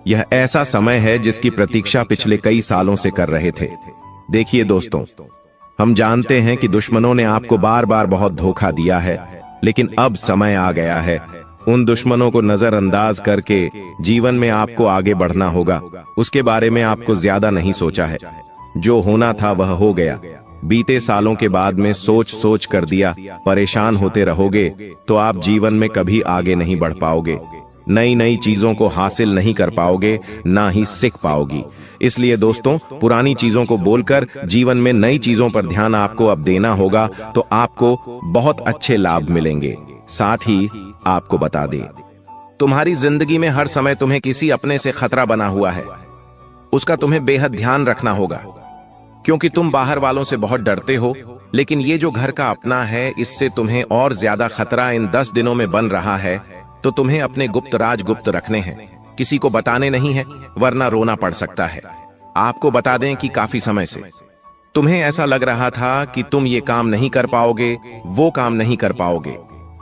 यह ऐसा समय है जिसकी प्रतीक्षा पिछले कई सालों से कर रहे थे। देखिए दोस्तों, हम जानते हैं कि दुश्मनों ने आपको बार बार बहुत धोखा दिया है, लेकिन अब समय आ गया है उन दुश्मनों को नजरअंदाज करके जीवन में आपको आगे बढ़ना होगा। उसके बारे में आपको ज्यादा नहीं सोचा है, जो होना था वह हो गया। बीते सालों के बाद में सोच सोच कर दिया, परेशान होते रहोगे तो आप जीवन में कभी आगे नहीं बढ़ पाओगे, नई नई चीजों को हासिल नहीं कर पाओगे, ना ही सीख पाओगी। इसलिए दोस्तों, पुरानी चीजों को बोलकर जीवन में नई चीजों पर ध्यान आपको अब देना होगा, तो आपको बहुत अच्छे लाभ मिलेंगे। साथ ही आपको बता दें, तुम्हारी जिंदगी में हर समय तुम्हें किसी अपने से खतरा बना हुआ है। उसका तुम्हें बेहद ध्यान रखना होगा, क्योंकि तुम बाहर वालों से बहुत डरते हो, लेकिन ये जो घर का अपना है, इससे तुम्हें और ज्यादा खतरा इन 10 दिनों में बन रहा है। तो तुम्हें अपने गुप्त राज गुप्त रखने हैं, किसी को बताने नहीं है, वरना रोना पड़ सकता है। आपको बता दें कि काफी समय से तुम्हें ऐसा लग रहा था कि तुम ये काम नहीं कर पाओगे, वो काम नहीं कर पाओगे,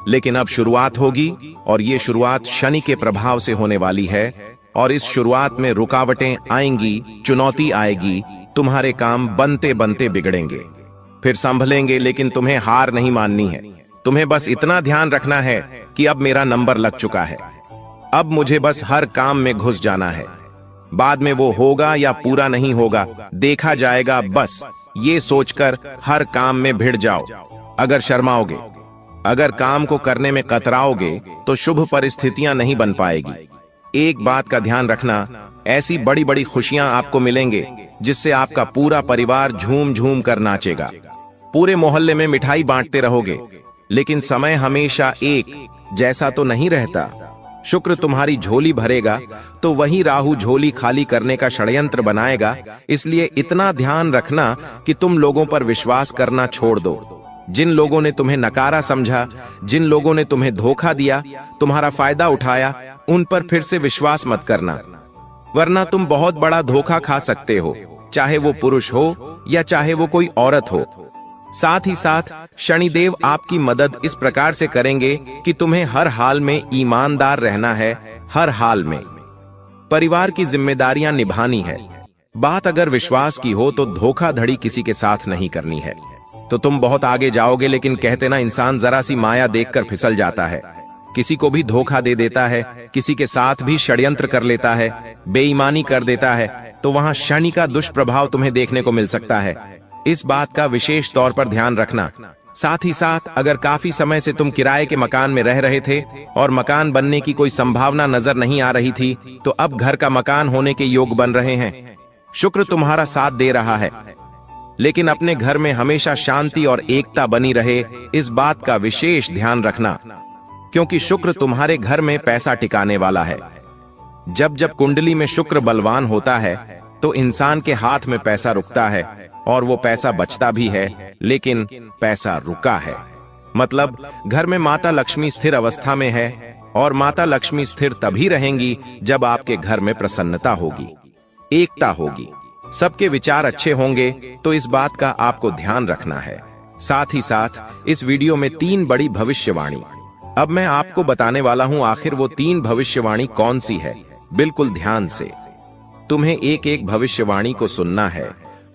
लेकिन अब शुरुआत होगी, और ये शुरुआत शनि के प्रभाव से होने वाली है। और इस शुरुआत में रुकावटें आएंगी, चुनौती आएगी, तुम्हारे काम बनते बनते बिगड़ेंगे, फिर संभलेंगे, लेकिन तुम्हें हार नहीं माननी है। तुम्हें बस इतना ध्यान रखना है कि अब मेरा नंबर लग चुका है, अब मुझे बस हर काम में घुस जाना है। बाद में वो होगा या पूरा नहीं होगा देखा जाएगा, बस ये सोचकर हर काम में भिड़ जाओ। अगर शर्माओगे, अगर काम को करने में कतराओगे, तो शुभ परिस्थितियां नहीं बन पाएगी। एक बात का ध्यान रखना, ऐसी बड़ी बड़ी खुशियां आपको मिलेंगे जिससे आपका पूरा परिवार झूम झूम कर नाचेगा। पूरे मोहल्ले में मिठाई बांटते रहोगे, लेकिन समय हमेशा एक जैसा तो नहीं रहता। शुक्र तुम्हारी झोली भरेगा तो वही राहु झोली खाली करने का षड्यंत्र बनाएगा। इसलिए इतना ध्यान रखना कि तुम लोगों पर विश्वास करना छोड़ दो। जिन लोगों ने तुम्हें नकारा समझा, जिन लोगों ने तुम्हें धोखा दिया, तुम्हारा फायदा उठाया, उन पर फिर से विश्वास मत करना, वरना तुम बहुत बड़ा धोखा खा सकते हो, चाहे वो पुरुष हो या चाहे वो कोई औरत हो। साथ ही साथ शनिदेव आपकी मदद इस प्रकार से करेंगे कि तुम्हें हर हाल में ईमानदार रहना है, हर हाल में परिवार की जिम्मेदारियां निभानी है। बात अगर विश्वास की हो तो धोखाधड़ी किसी के साथ नहीं करनी है, तो तुम बहुत आगे जाओगे। लेकिन कहते ना, इंसान जरा सी माया देखकर फिसल जाता है, किसी को भी धोखा दे देता है, किसी के साथ भी षड्यंत्र कर लेता है, बेईमानी कर देता है, तो वहां शनि का दुष्प्रभाव तुम्हें देखने को मिल सकता है। इस बात का विशेष तौर पर ध्यान रखना। साथ ही साथ अगर काफी समय से तुम किराए के मकान में रह रहे थे और मकान बनने की कोई संभावना नजर नहीं आ रही थी, तो अब घर का मकान होने के योग बन रहे हैं। शुक्र तुम्हारा साथ दे रहा है, लेकिन अपने घर में हमेशा शांति और एकता बनी रहे, इस बात का विशेष ध्यान रखना, क्योंकि शुक्र तुम्हारे घर में पैसा टिकाने वाला है। जब जब कुंडली में शुक्र बलवान होता है तो इंसान के हाथ में पैसा रुकता है, और वो पैसा बचता भी है, लेकिन पैसा रुका है। मतलब घर में माता लक्ष्मी स्थिर अवस्था में है, और माता लक्ष्मी स्थिर तभी रहेंगी जब आपके घर में प्रसन्नता होगी, एकता होगी, सबके विचार अच्छे होंगे। तो इस बात का आपको ध्यान रखना है। साथ ही साथ इस वीडियो में 3 बड़ी भविष्यवाणी अब मैं आपको बताने वाला हूं। आखिर वो 3 भविष्यवाणी कौन सी है, बिल्कुल ध्यान से तुम्हें एक एक भविष्यवाणी को सुनना है।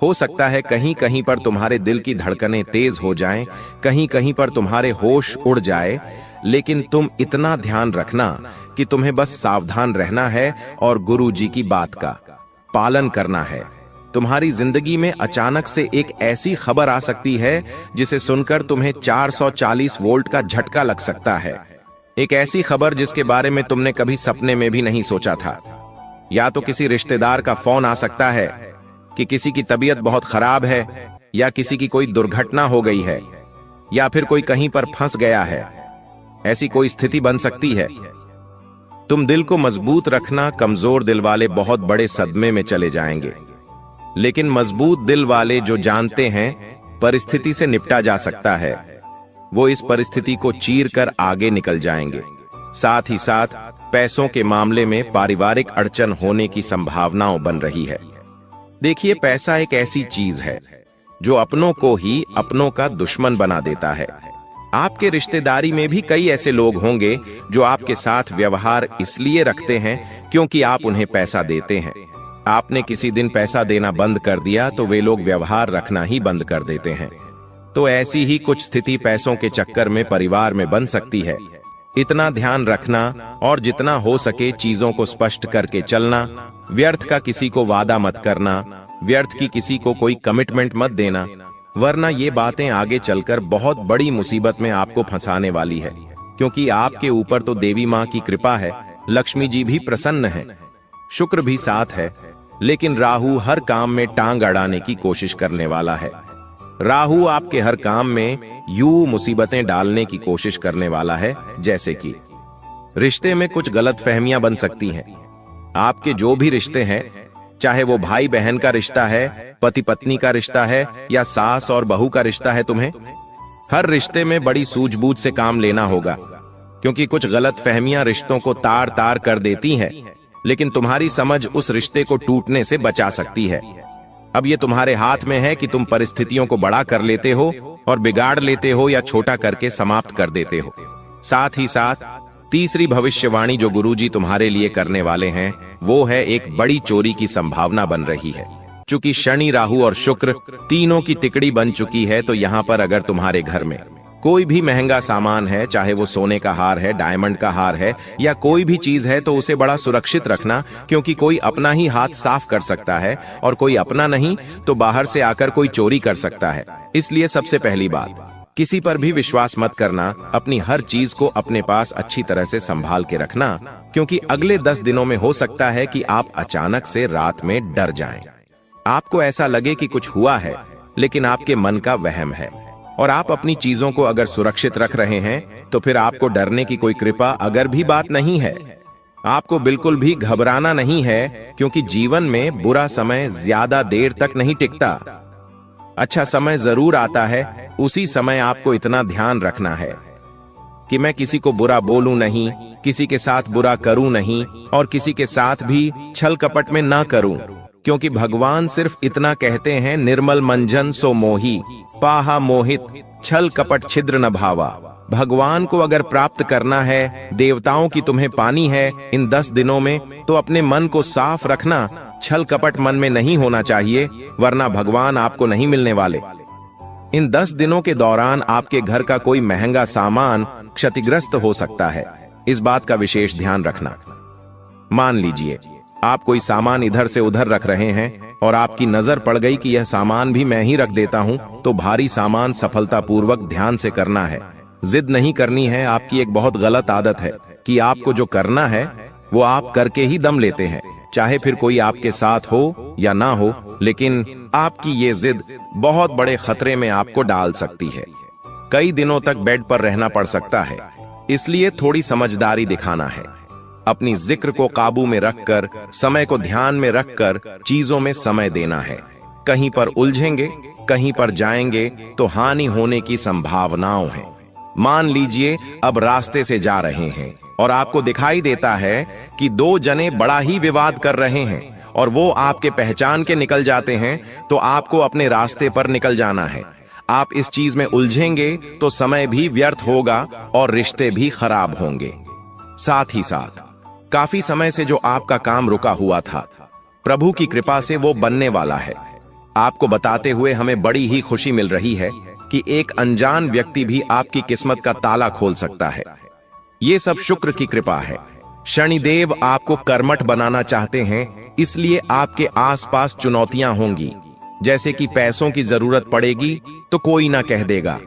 हो सकता है कहीं कहीं पर तुम्हारे दिल की धड़कनें तेज हो जाएं, कहीं कहीं पर तुम्हारे होश उड़ जाए, लेकिन तुम इतना ध्यान रखना कि तुम्हें बस सावधान रहना है और गुरु जी की बात का पालन करना है। तुम्हारी जिंदगी में अचानक से एक ऐसी खबर आ सकती है जिसे सुनकर तुम्हें 440 वोल्ट का झटका लग सकता है। एक ऐसी खबर जिसके बारे में तुमने कभी सपने में भी नहीं सोचा था। या तो किसी रिश्तेदार का फोन आ सकता है कि किसी की तबीयत बहुत खराब है, या किसी की कोई दुर्घटना हो गई है, या फिर कोई कहीं पर फंस गया है। ऐसी कोई स्थिति बन सकती है। तुम दिल को मजबूत रखना। कमजोर दिल वाले बहुत बड़े सदमे में चले जाएंगे, लेकिन मजबूत दिल वाले जो जानते हैं परिस्थिति से निपटा जा सकता है, वो इस परिस्थिति को चीर कर आगे निकल जाएंगे। साथ ही साथ पैसों के मामले में पारिवारिक अड़चन होने की संभावनाओं बन रही है। देखिए, पैसा एक ऐसी चीज है जो अपनों को ही अपनों का दुश्मन बना देता है। आपके रिश्तेदारी में भी कई ऐसे लोग होंगे जो आपके साथ व्यवहार इसलिए रखते हैं क्योंकि आप उन्हें पैसा देते हैं। आपने किसी दिन पैसा देना बंद कर दिया तो वे लोग व्यवहार रखना ही बंद कर देते हैं। तो ऐसी ही कुछ स्थिति पैसों के चक्कर में परिवार में बन सकती है। इतना ध्यान रखना, और जितना हो सके चीजों को स्पष्ट करके चलना। व्यर्थ का किसी को वादा मत करना, व्यर्थ की किसी को कोई कमिटमेंट मत देना, वरना ये बातें आगे चलकर बहुत बड़ी मुसीबत में आपको फंसाने वाली है। क्योंकि आपके ऊपर तो देवी माँ की कृपा है, लक्ष्मी जी भी प्रसन्न है, शुक्र भी साथ है, लेकिन राहु हर काम में टांग अड़ाने की कोशिश करने वाला है। राहु आपके हर काम में यूं मुसीबतें डालने की कोशिश करने वाला है, जैसे कि रिश्ते में कुछ गलतफहमियां बन सकती हैं। आपके जो भी रिश्ते हैं चाहे वो भाई बहन का रिश्ता है, पति पत्नी का रिश्ता है या सास और बहू का रिश्ता है। तुम्हें हर रिश्ते में बड़ी सूझबूझ से काम लेना होगा, क्योंकि कुछ गलत फहमियां रिश्तों को तार तार कर देती हैं, लेकिन तुम्हारी समझ उस रिश्ते को टूटने से बचा सकती है। अब ये तुम्हारे हाथ में है कि तुम परिस्थितियों को बड़ा कर लेते हो और बिगाड़ लेते हो या छोटा करके समाप्त कर देते हो। साथ ही साथ तीसरी भविष्यवाणी जो गुरुजी तुम्हारे लिए करने वाले हैं, वो है एक बड़ी चोरी की संभावना बन रही है। चूंकि शनि, राहु और शुक्र तीनों की तिकड़ी बन चुकी है, तो यहाँ पर अगर तुम्हारे घर में कोई भी महंगा सामान है, चाहे वो सोने का हार है, डायमंड का हार है या कोई भी चीज है, तो उसे बड़ा सुरक्षित रखना, क्योंकि कोई अपना ही हाथ साफ कर सकता है और कोई अपना नहीं तो बाहर से आकर कोई चोरी कर सकता है। इसलिए सबसे पहली बात, किसी पर भी विश्वास मत करना। अपनी हर चीज को अपने पास अच्छी तरह से संभाल के रखना, क्योंकि अगले 10 दिनों में हो सकता है कि आप अचानक से रात में डर जाएं। आपको ऐसा लगे कि कुछ हुआ है, लेकिन आपके मन का वहम है और आप अपनी चीजों को अगर सुरक्षित रख रहे हैं तो फिर आपको डरने की कोई कृपा अगर भी बात नहीं है। आपको बिल्कुल भी घबराना नहीं है, क्योंकि जीवन में बुरा समय ज्यादा देर तक नहीं टिकता। अच्छा समय जरूर आता है, उसी समय आपको इतना ध्यान रखना है कि मैं किसी को बुरा बोलूं नहीं, किसी के साथ बुरा करूं नहीं और किसी के साथ भी छल कपट में ना करूं, क्योंकि भगवान सिर्फ इतना कहते हैं, निर्मल मंजन सो मोही पाहा मोहित छल कपट छिद्र न भावा। भगवान को अगर प्राप्त करना है, देवताओं की तुम्हें पानी है इन 10 दिनों में, तो अपने मन को साफ रखना। छल कपट मन में नहीं होना चाहिए, वरना भगवान आपको नहीं मिलने वाले। इन 10 दिनों के दौरान आपके घर का कोई महंगा सामान क्षतिग्रस्त हो सकता है, इस बात का विशेष ध्यान रखना। मान लीजिए आप कोई सामान इधर से उधर रख रहे हैं और आपकी नजर पड़ गई कि यह सामान भी मैं ही रख देता हूं, तो भारी सामान सफलतापूर्वक ध्यान से करना है। जिद नहीं करनी है। आपकी एक बहुत गलत आदत है कि आपको जो करना है वो आप करके ही दम लेते हैं, चाहे फिर कोई आपके साथ हो या ना हो, लेकिन आपकी ये जिद बहुत बड़े खतरे में आपको डाल सकती है। कई दिनों तक बेड पर रहना पड़ सकता है, इसलिए थोड़ी समझदारी दिखाना है। अपनी जिक्र को काबू में रखकर, समय को ध्यान में रखकर चीजों में समय देना है। कहीं पर उलझेंगे, कहीं पर जाएंगे तो हानि होने की संभावनाओं है। मान लीजिए अब रास्ते से जा रहे हैं और आपको दिखाई देता है कि 2 जने बड़ा ही विवाद कर रहे हैं और वो आपके पहचान के निकल जाते हैं, तो आपको अपने रास्ते पर निकल जाना है। आप इस चीज में उलझेंगे तो समय भी व्यर्थ होगा और रिश्ते भी खराब होंगे। साथ ही साथ काफी समय से जो आपका काम रुका हुआ था, प्रभु की कृपा से वो बनने वाला है। आपको बताते हुए हमें बड़ी ही खुशी मिल रही है कि एक अनजान व्यक्ति भी आपकी किस्मत का ताला खोल सकता है। ये सब शुक्र की कृपा है। शनिदेव आपको कर्मठ बनाना चाहते हैं, इसलिए आपके आसपास चुनौतियां होंगी, जैसे कि पैसों की जरूरत पड़ेगी तो कोई ना कह देगा।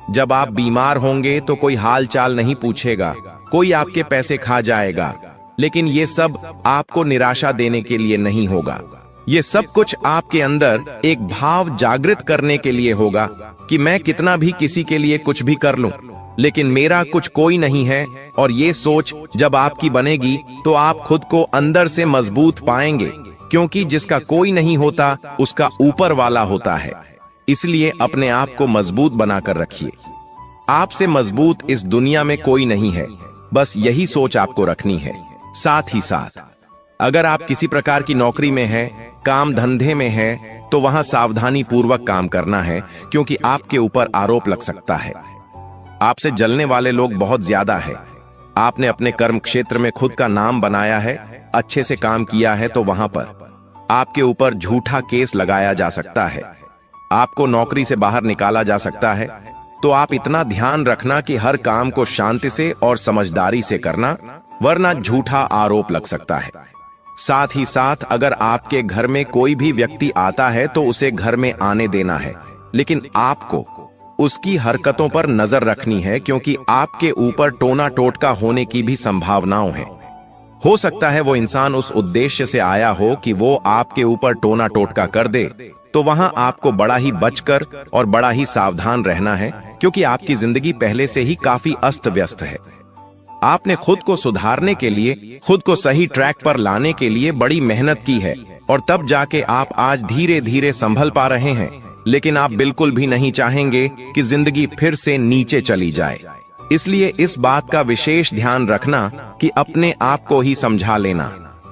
जब आप बीमार होंगे तो कोई हाल चाल नहीं पूछेगा, कोई आपके पैसे खा जाएगा। लेकिन ये सब आपको निराशा देने के लिए नहीं होगा। ये सब कुछ आपके अंदर एक भाव जागृत करने के लिए होगा कि मैं कितना भी किसी के लिए कुछ भी कर लूं, लेकिन मेरा कुछ कोई नहीं है। और ये सोच जब आपकी बनेगी तो आप खुद को अंदर से मजबूत पाएंगे, क्योंकि जिसका कोई नहीं होता उसका ऊपर वाला होता है। इसलिए अपने आप को मजबूत बनाकर रखिए। आपसे मजबूत इस दुनिया में कोई नहीं है, बस यही सोच आपको रखनी है। साथ ही साथ अगर आप किसी प्रकार की नौकरी में हैं, काम धंधे में हैं, तो वहां सावधानी पूर्वक काम करना है, क्योंकि आपके ऊपर आरोप लग सकता है। आपसे जलने वाले लोग बहुत ज्यादा है। आपने अपने कर्म क्षेत्र में खुद का नाम बनाया है, अच्छे से काम किया है, तो वहां पर आपके ऊपर झूठा केस लगाया जा सकता है, आपको नौकरी से बाहर निकाला जा सकता है। तो आप इतना ध्यान रखना कि हर काम को शांति से और समझदारी से करना, वरना झूठा आरोप लग सकता है। साथ ही साथ अगर आपके घर में कोई भी व्यक्ति आता है तो उसे घर में आने देना है, लेकिन आपको उसकी हरकतों पर नजर रखनी है, क्योंकि आपके ऊपर टोना टोटका होने की भी संभावनाएं हैं। हो सकता है वो इंसान उस उद्देश्य से आया हो कि वो आपके ऊपर टोना टोटका कर दे, तो वहां आपको बड़ा ही बचकर और बड़ा ही सावधान रहना है, क्योंकि आपकी जिंदगी पहले से ही काफी अस्त व्यस्त है। आपने खुद को सुधारने के लिए, खुद को सही ट्रैक पर लाने के लिए बड़ी मेहनत की है, और तब जाके आप आज धीरे धीरे संभल पा रहे हैं। लेकिन आप बिल्कुल भी नहीं चाहेंगे कि जिंदगी फिर से नीचे चली जाए। इसलिए इस बात का विशेष ध्यान रखना कि अपने आप को ही समझा लेना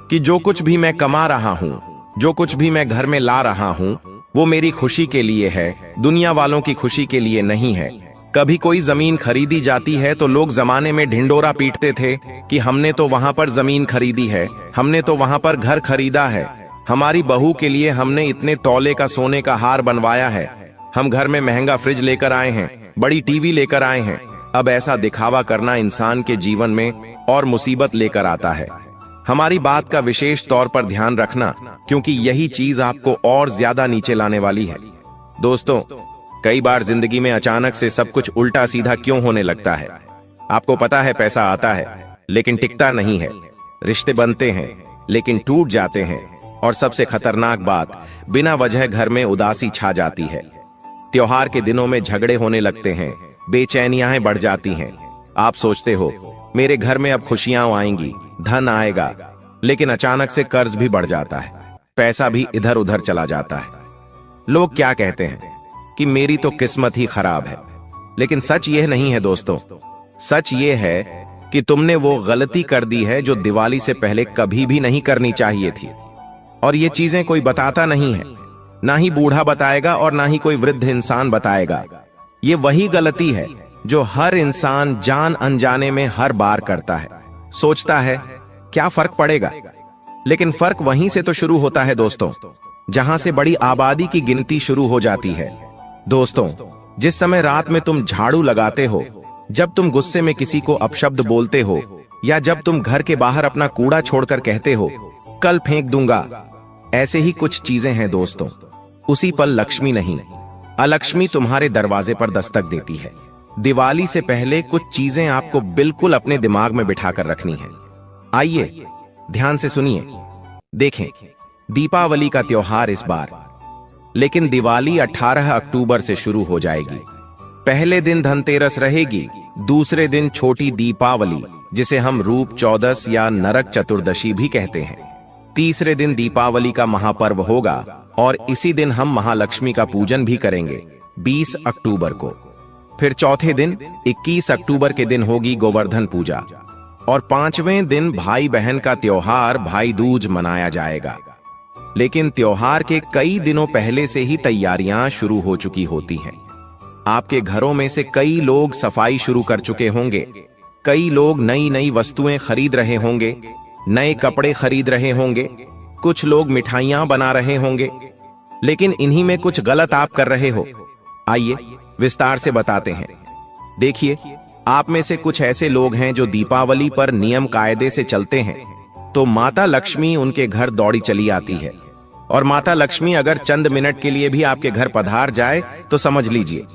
कि जो कुछ भी मैं कमा रहा हूं, जो कुछ भी मैं घर में ला रहा हूं, वो मेरी खुशी के लिए है, दुनिया वालों की खुशी के लिए नहीं है। कभी कोई जमीन खरीदी जाती है तो लोग जमाने में ढिंडोरा पीटते थे कि हमने तो वहां पर जमीन खरीदी है, हमने तो वहां पर घर खरीदा है, हमारी बहू के लिए हमने इतने तौले का सोने का हार बनवाया है, हम घर में महंगा फ्रिज लेकर आए हैं, बड़ी टीवी लेकर आए हैं। अब ऐसा दिखावा करना इंसान के जीवन में और मुसीबत लेकर आता है। हमारी बात का विशेष तौर पर ध्यान रखना, क्योंकि यही चीज आपको और ज्यादा नीचे लाने वाली है। दोस्तों, कई बार जिंदगी में अचानक से सब कुछ उल्टा सीधा क्यों होने लगता है? आपको पता है पैसा आता है लेकिन टिकता नहीं है, रिश्ते बनते हैं लेकिन टूट जाते हैं, और सबसे खतरनाक बात, बिना वजह घर में उदासी छा जाती है। त्योहार के दिनों में झगड़े होने लगते हैं, बेचैनियां बढ़ जाती हैं। आप सोचते हो मेरे घर में अब खुशियां आएंगी, धन आएगा, लेकिन अचानक से कर्ज भी बढ़ जाता है, पैसा भी इधर उधर चला जाता है। लोग क्या कहते हैं कि मेरी तो किस्मत ही खराब है, लेकिन सच यह नहीं है दोस्तों। सच यह है कि तुमने वो गलती कर दी है जो दिवाली से पहले कभी भी नहीं करनी चाहिए थी। और ये चीजें कोई बताता नहीं है, ना ही बूढ़ा बताएगा और ना ही कोई वृद्ध इंसान बताएगा। ये वही गलती है जो हर इंसान जान अनजाने में हर बार करता है। सोचता है क्या फर्क पड़ेगा, लेकिन फर्क वहीं से तो शुरू होता है दोस्तों, जहां से बड़ी आबादी की गिनती शुरू हो जाती है। दोस्तों, जिस समय रात में तुम झाड़ू लगाते हो, जब तुम गुस्से में किसी को अपशब्द बोलते हो, या जब तुम घर के बाहर अपना कूड़ा छोड़कर कहते हो कल फेंक दूंगा, ऐसे ही कुछ चीजें हैं दोस्तों। उसी पल लक्ष्मी नहीं, अलक्ष्मी तुम्हारे दरवाजे पर दस्तक देती है। दिवाली से पहले कुछ चीजें आपको बिल्कुल अपने दिमाग में बिठाकर रखनी है। आइए ध्यान से सुनिए। देखें, दीपावली का त्योहार इस बार, लेकिन दिवाली 18 अक्टूबर से शुरू हो जाएगी। पहले दिन धनतेरस रहेगी, दूसरे दिन छोटी दीपावली, जिसे हम रूप चौदस या नरक चतुर्दशी भी कहते हैं। तीसरे दिन दीपावली का महापर्व होगा और इसी दिन हम महालक्ष्मी का पूजन भी करेंगे 20 अक्टूबर को। फिर चौथे दिन 21 अक्टूबर के दिन होगी गोवर्धन पूजा, और 5वें दिन भाई बहन का त्योहार भाई दूज मनाया जाएगा। लेकिन त्योहार के कई दिनों पहले से ही तैयारियां शुरू हो चुकी होती हैं। आपके घरों में से कई लोग सफाई शुरू कर चुके होंगे, कई लोग नई नई वस्तुएं खरीद रहे होंगे, नए कपड़े खरीद रहे होंगे, कुछ लोग मिठाइयां बना रहे होंगे। लेकिन इन्हीं में कुछ गलत आप कर रहे हो। आइए विस्तार से बताते हैं। देखिए, आप में से कुछ ऐसे लोग हैं जो दीपावली पर नियम कायदे से चलते हैं, तो माता लक्ष्मी उनके घर दौड़ी चली आती है। और माता लक्ष्मी अगर चंद मिनट के लिए भी आपके घर पधार जाए तो समझ लीजिए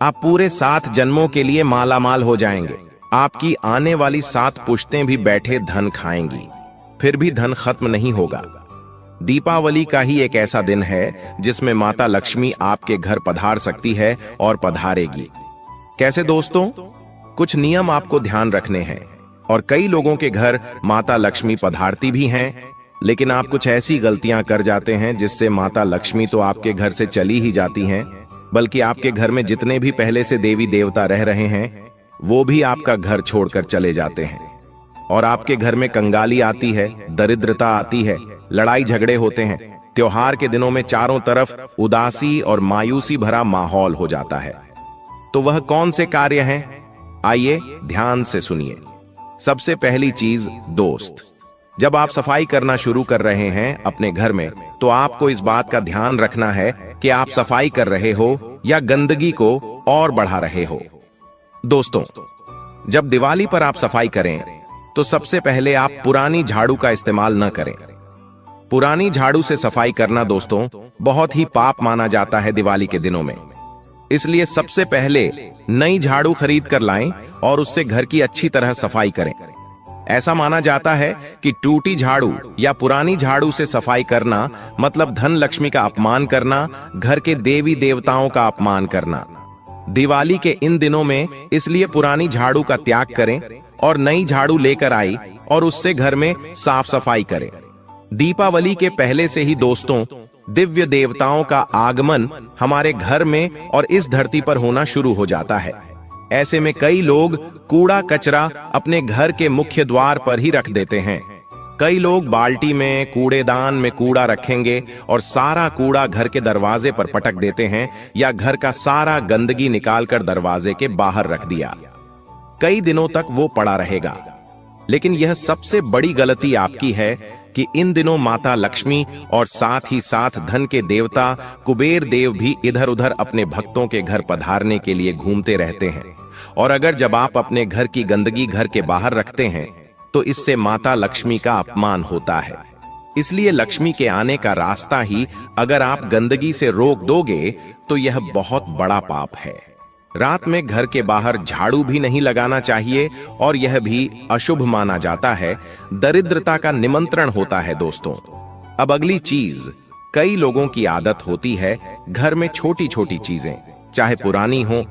आप पूरे 7 जन्मों के लिए मालामाल हो जाएंगे। आपकी आने वाली 7 पुश्तें भी बैठे धन खाएंगी, फिर भी धन खत्म नहीं होगा। दीपावली का ही एक ऐसा दिन है जिसमें माता लक्ष्मी आपके घर पधार सकती है और पधारेगी। कैसे दोस्तों? कुछ नियम आपको ध्यान रखने हैं, और कई लोगों के घर माता लक्ष्मी पधारती भी हैं, लेकिन आप कुछ ऐसी गलतियां कर जाते हैं जिससे माता लक्ष्मी तो आपके घर से चली ही जाती हैं, बल्कि आपके घर में जितने भी पहले से देवी देवता रह रहे हैं वो भी आपका घर छोड़कर चले जाते हैं। और आपके घर में कंगाली आती है, दरिद्रता आती है, लड़ाई झगड़े होते हैं। त्योहार के दिनों में चारों तरफ उदासी और मायूसी भरा माहौल हो जाता है। तो वह कौन से कार्य हैं? आइए ध्यान से सुनिए। सबसे पहली चीज दोस्त, जब आप सफाई करना शुरू कर रहे हैं अपने घर में, तो आपको इस बात का ध्यान रखना है कि आप सफाई कर रहे हो या गंदगी को और बढ़ा रहे हो। दोस्तों, जब दिवाली पर आप सफाई करें तो सबसे पहले आप पुरानी झाड़ू का इस्तेमाल न करें। पुरानी झाड़ू से सफाई करना दोस्तों बहुत ही पाप माना जाता है दिवाली के दिनों में। इसलिए सबसे पहले नई झाड़ू खरीद कर लाएं और उससे घर की अच्छी तरह सफाई करें। ऐसा माना जाता है कि टूटी झाड़ू या पुरानी झाड़ू से सफाई करना मतलब धन लक्ष्मी का अपमान करना, घर के देवी देवताओं का अपमान करना। दिवाली के इन दिनों में इसलिए पुरानी झाड़ू का त्याग करें और नई झाड़ू लेकर आई और उससे घर में साफ सफाई करें। दीपावली के पहले से ही दोस्तों दिव्य देवताओं का आगमन हमारे घर में और इस धरती पर होना शुरू हो जाता है। ऐसे में कई लोग कूड़ा कचरा अपने घर के मुख्य द्वार पर ही रख देते हैं। कई लोग बाल्टी में, कूड़ेदान में कूड़ा रखेंगे और सारा कूड़ा घर के दरवाजे पर पटक देते हैं, या घर का सारा गंदगी निकालकर दरवाजे के बाहर रख दिया। कई दिनों तक वो पड़ा रहेगा। लेकिन यह सबसे बड़ी गलती आपकी है कि इन दिनों माता लक्ष्मी और साथ ही साथ धन के देवता कुबेर देव भी इधर उधर अपने भक्तों के घर पधारने के लिए घूमते रहते हैं। और अगर जब आप अपने घर की गंदगी घर के बाहर रखते हैं तो इससे माता लक्ष्मी का अपमान होता है। इसलिए लक्ष्मी के आने का रास्ता ही अगर आप गंदगी से रोक दोगे तो यह बहुत बड़ा पाप है। रात में घर के बाहर झाड़ू भी नहीं लगाना चाहिए और यह भी अशुभ माना जाता है, दरिद्रता का निमंत्रण होता है दोस्तों। अब अगली चीज, कई लोगों की आदत होती है घर में छोटी छोटी चीजें, चाहे पुरानी हो,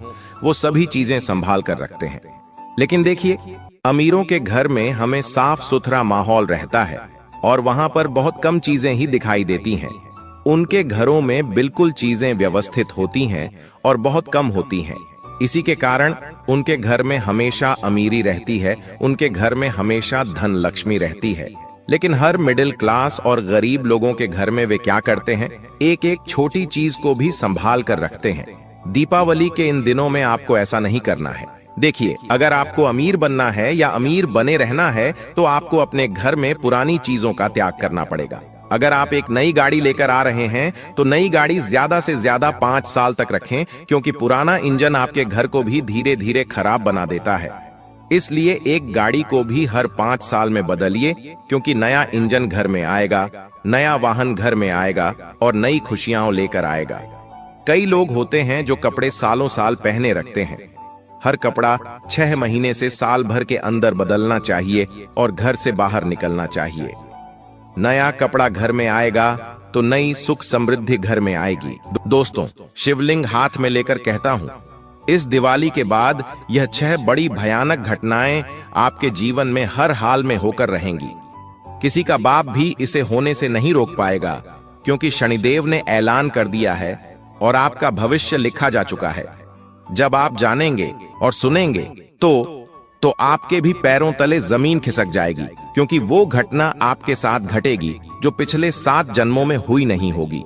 वो सभी चीजें संभाल कर रखते हैं। लेकिन देखिए, अमीरों के घर में हमें साफ सुथरा माहौल रहता है और वहां पर बहुत कम चीजें ही दिखाई देती हैं। उनके घरों में बिल्कुल चीजें व्यवस्थित होती हैं और बहुत कम होती हैं। इसी के कारण उनके घर में हमेशा अमीरी रहती है, उनके घर में हमेशा धन लक्ष्मी रहती है। लेकिन हर मिडिल क्लास और गरीब लोगों के घर में वे क्या करते हैं, एक एक छोटी चीज को भी संभाल कर रखते हैं। दीपावली के इन दिनों में आपको ऐसा नहीं करना है। देखिए, अगर आपको अमीर बनना है या अमीर बने रहना है तो आपको अपने घर में पुरानी चीजों का त्याग करना पड़ेगा। अगर आप एक नई गाड़ी लेकर आ रहे हैं तो नई गाड़ी ज्यादा से ज्यादा 5 साल तक रखें, क्योंकि पुराना इंजन आपके घर को भी धीरे धीरे खराब बना देता है। इसलिए एक गाड़ी को भी हर 5 साल में बदलिए, क्योंकि नया इंजन घर में आएगा, नया वाहन घर में आएगा और नई खुशियां लेकर आएगा। कई लोग होते हैं जो कपड़े सालों साल पहने रखते हैं। हर कपड़ा 6 महीने से साल भर के अंदर बदलना चाहिए और घर से बाहर निकलना चाहिए। नया कपड़ा घर में आएगा तो नई सुख समृद्धि घर में आएगी। दोस्तों, शिवलिंग हाथ में लेकर कहता हूं, इस दिवाली के बाद यह 6 बड़ी भयानक घटनाएं आपके जीवन में हर हाल में होकर रहेंगी। किसी का बाप भी इसे होने से नहीं रोक पाएगा, क्योंकि शनिदेव ने ऐलान कर दिया है और आपका भविष्य लिखा जा चुका है। जब आप जानेंगे और सुनेंगे तो आपके भी पैरों तले जमीन खिसक जाएगी, क्योंकि वो घटना आपके साथ घटेगी जो पिछले 7 जन्मों में हुई नहीं होगी।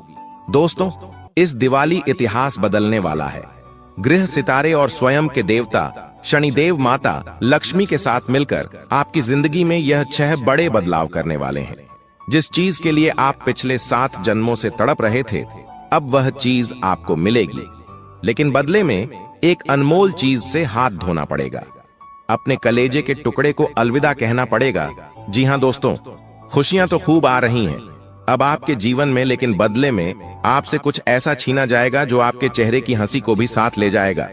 दोस्तों, इस दिवाली इतिहास बदलने वाला है। गृह सितारे और स्वयं के देवता शनिदेव माता लक्ष्मी के साथ मिलकर आपकी जिंदगी में यह 6 बड़े बदलाव करने वाले हैं। जिस चीज के लिए आप पिछले 7 जन्मों से तड़प रहे थे, अब वह चीज आपको मिलेगी। लेकिन बदले में एक अनमोल चीज से हाथ धोना पड़ेगा। अपने कलेजे के टुकड़े को अलविदा कहना पड़ेगा। जी हां दोस्तों, खुशियां तो खूब आ रही हैं अब आपके जीवन में, लेकिन बदले में आपसे कुछ ऐसा छीना जाएगा जो आपके चेहरे की हंसी को भी साथ ले जाएगा।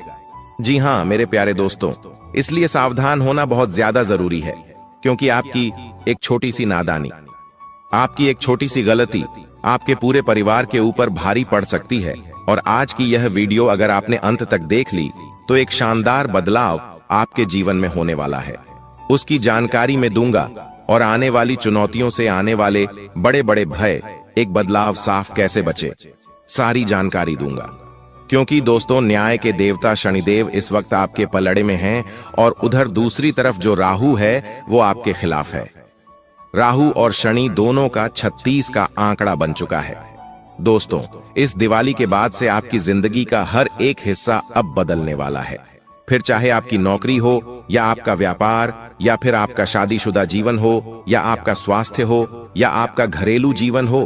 जी हां मेरे प्यारे दोस्तों, इसलिए सावधान होना बहुत ज्यादा जरूरी है, क्योंकि आपकी एक छोटी सी नादानी, आपकी एक छोटी सी गलती आपके पूरे परिवार के ऊपर भारी पड़ सकती है। और आज की यह वीडियो अगर आपने अंत तक देख ली तो एक शानदार बदलाव आपके जीवन में होने वाला है। उसकी जानकारी मैं दूंगा और आने वाली चुनौतियों से आने वाले बड़े बड़े भय, एक बदलाव साफ कैसे बचे, सारी जानकारी दूंगा। क्योंकि दोस्तों, न्याय के देवता शनिदेव इस वक्त आपके पलड़े में हैं और उधर दूसरी तरफ जो राहु है वो आपके खिलाफ है। राहु और शनि दोनों का 36 का आंकड़ा बन चुका है। दोस्तों, इस दिवाली के बाद से आपकी जिंदगी का हर एक हिस्सा अब बदलने वाला है। फिर चाहे आपकी नौकरी हो या आपका व्यापार या फिर आपका शादीशुदा जीवन हो या आपका स्वास्थ्य हो या आपका घरेलू जीवन हो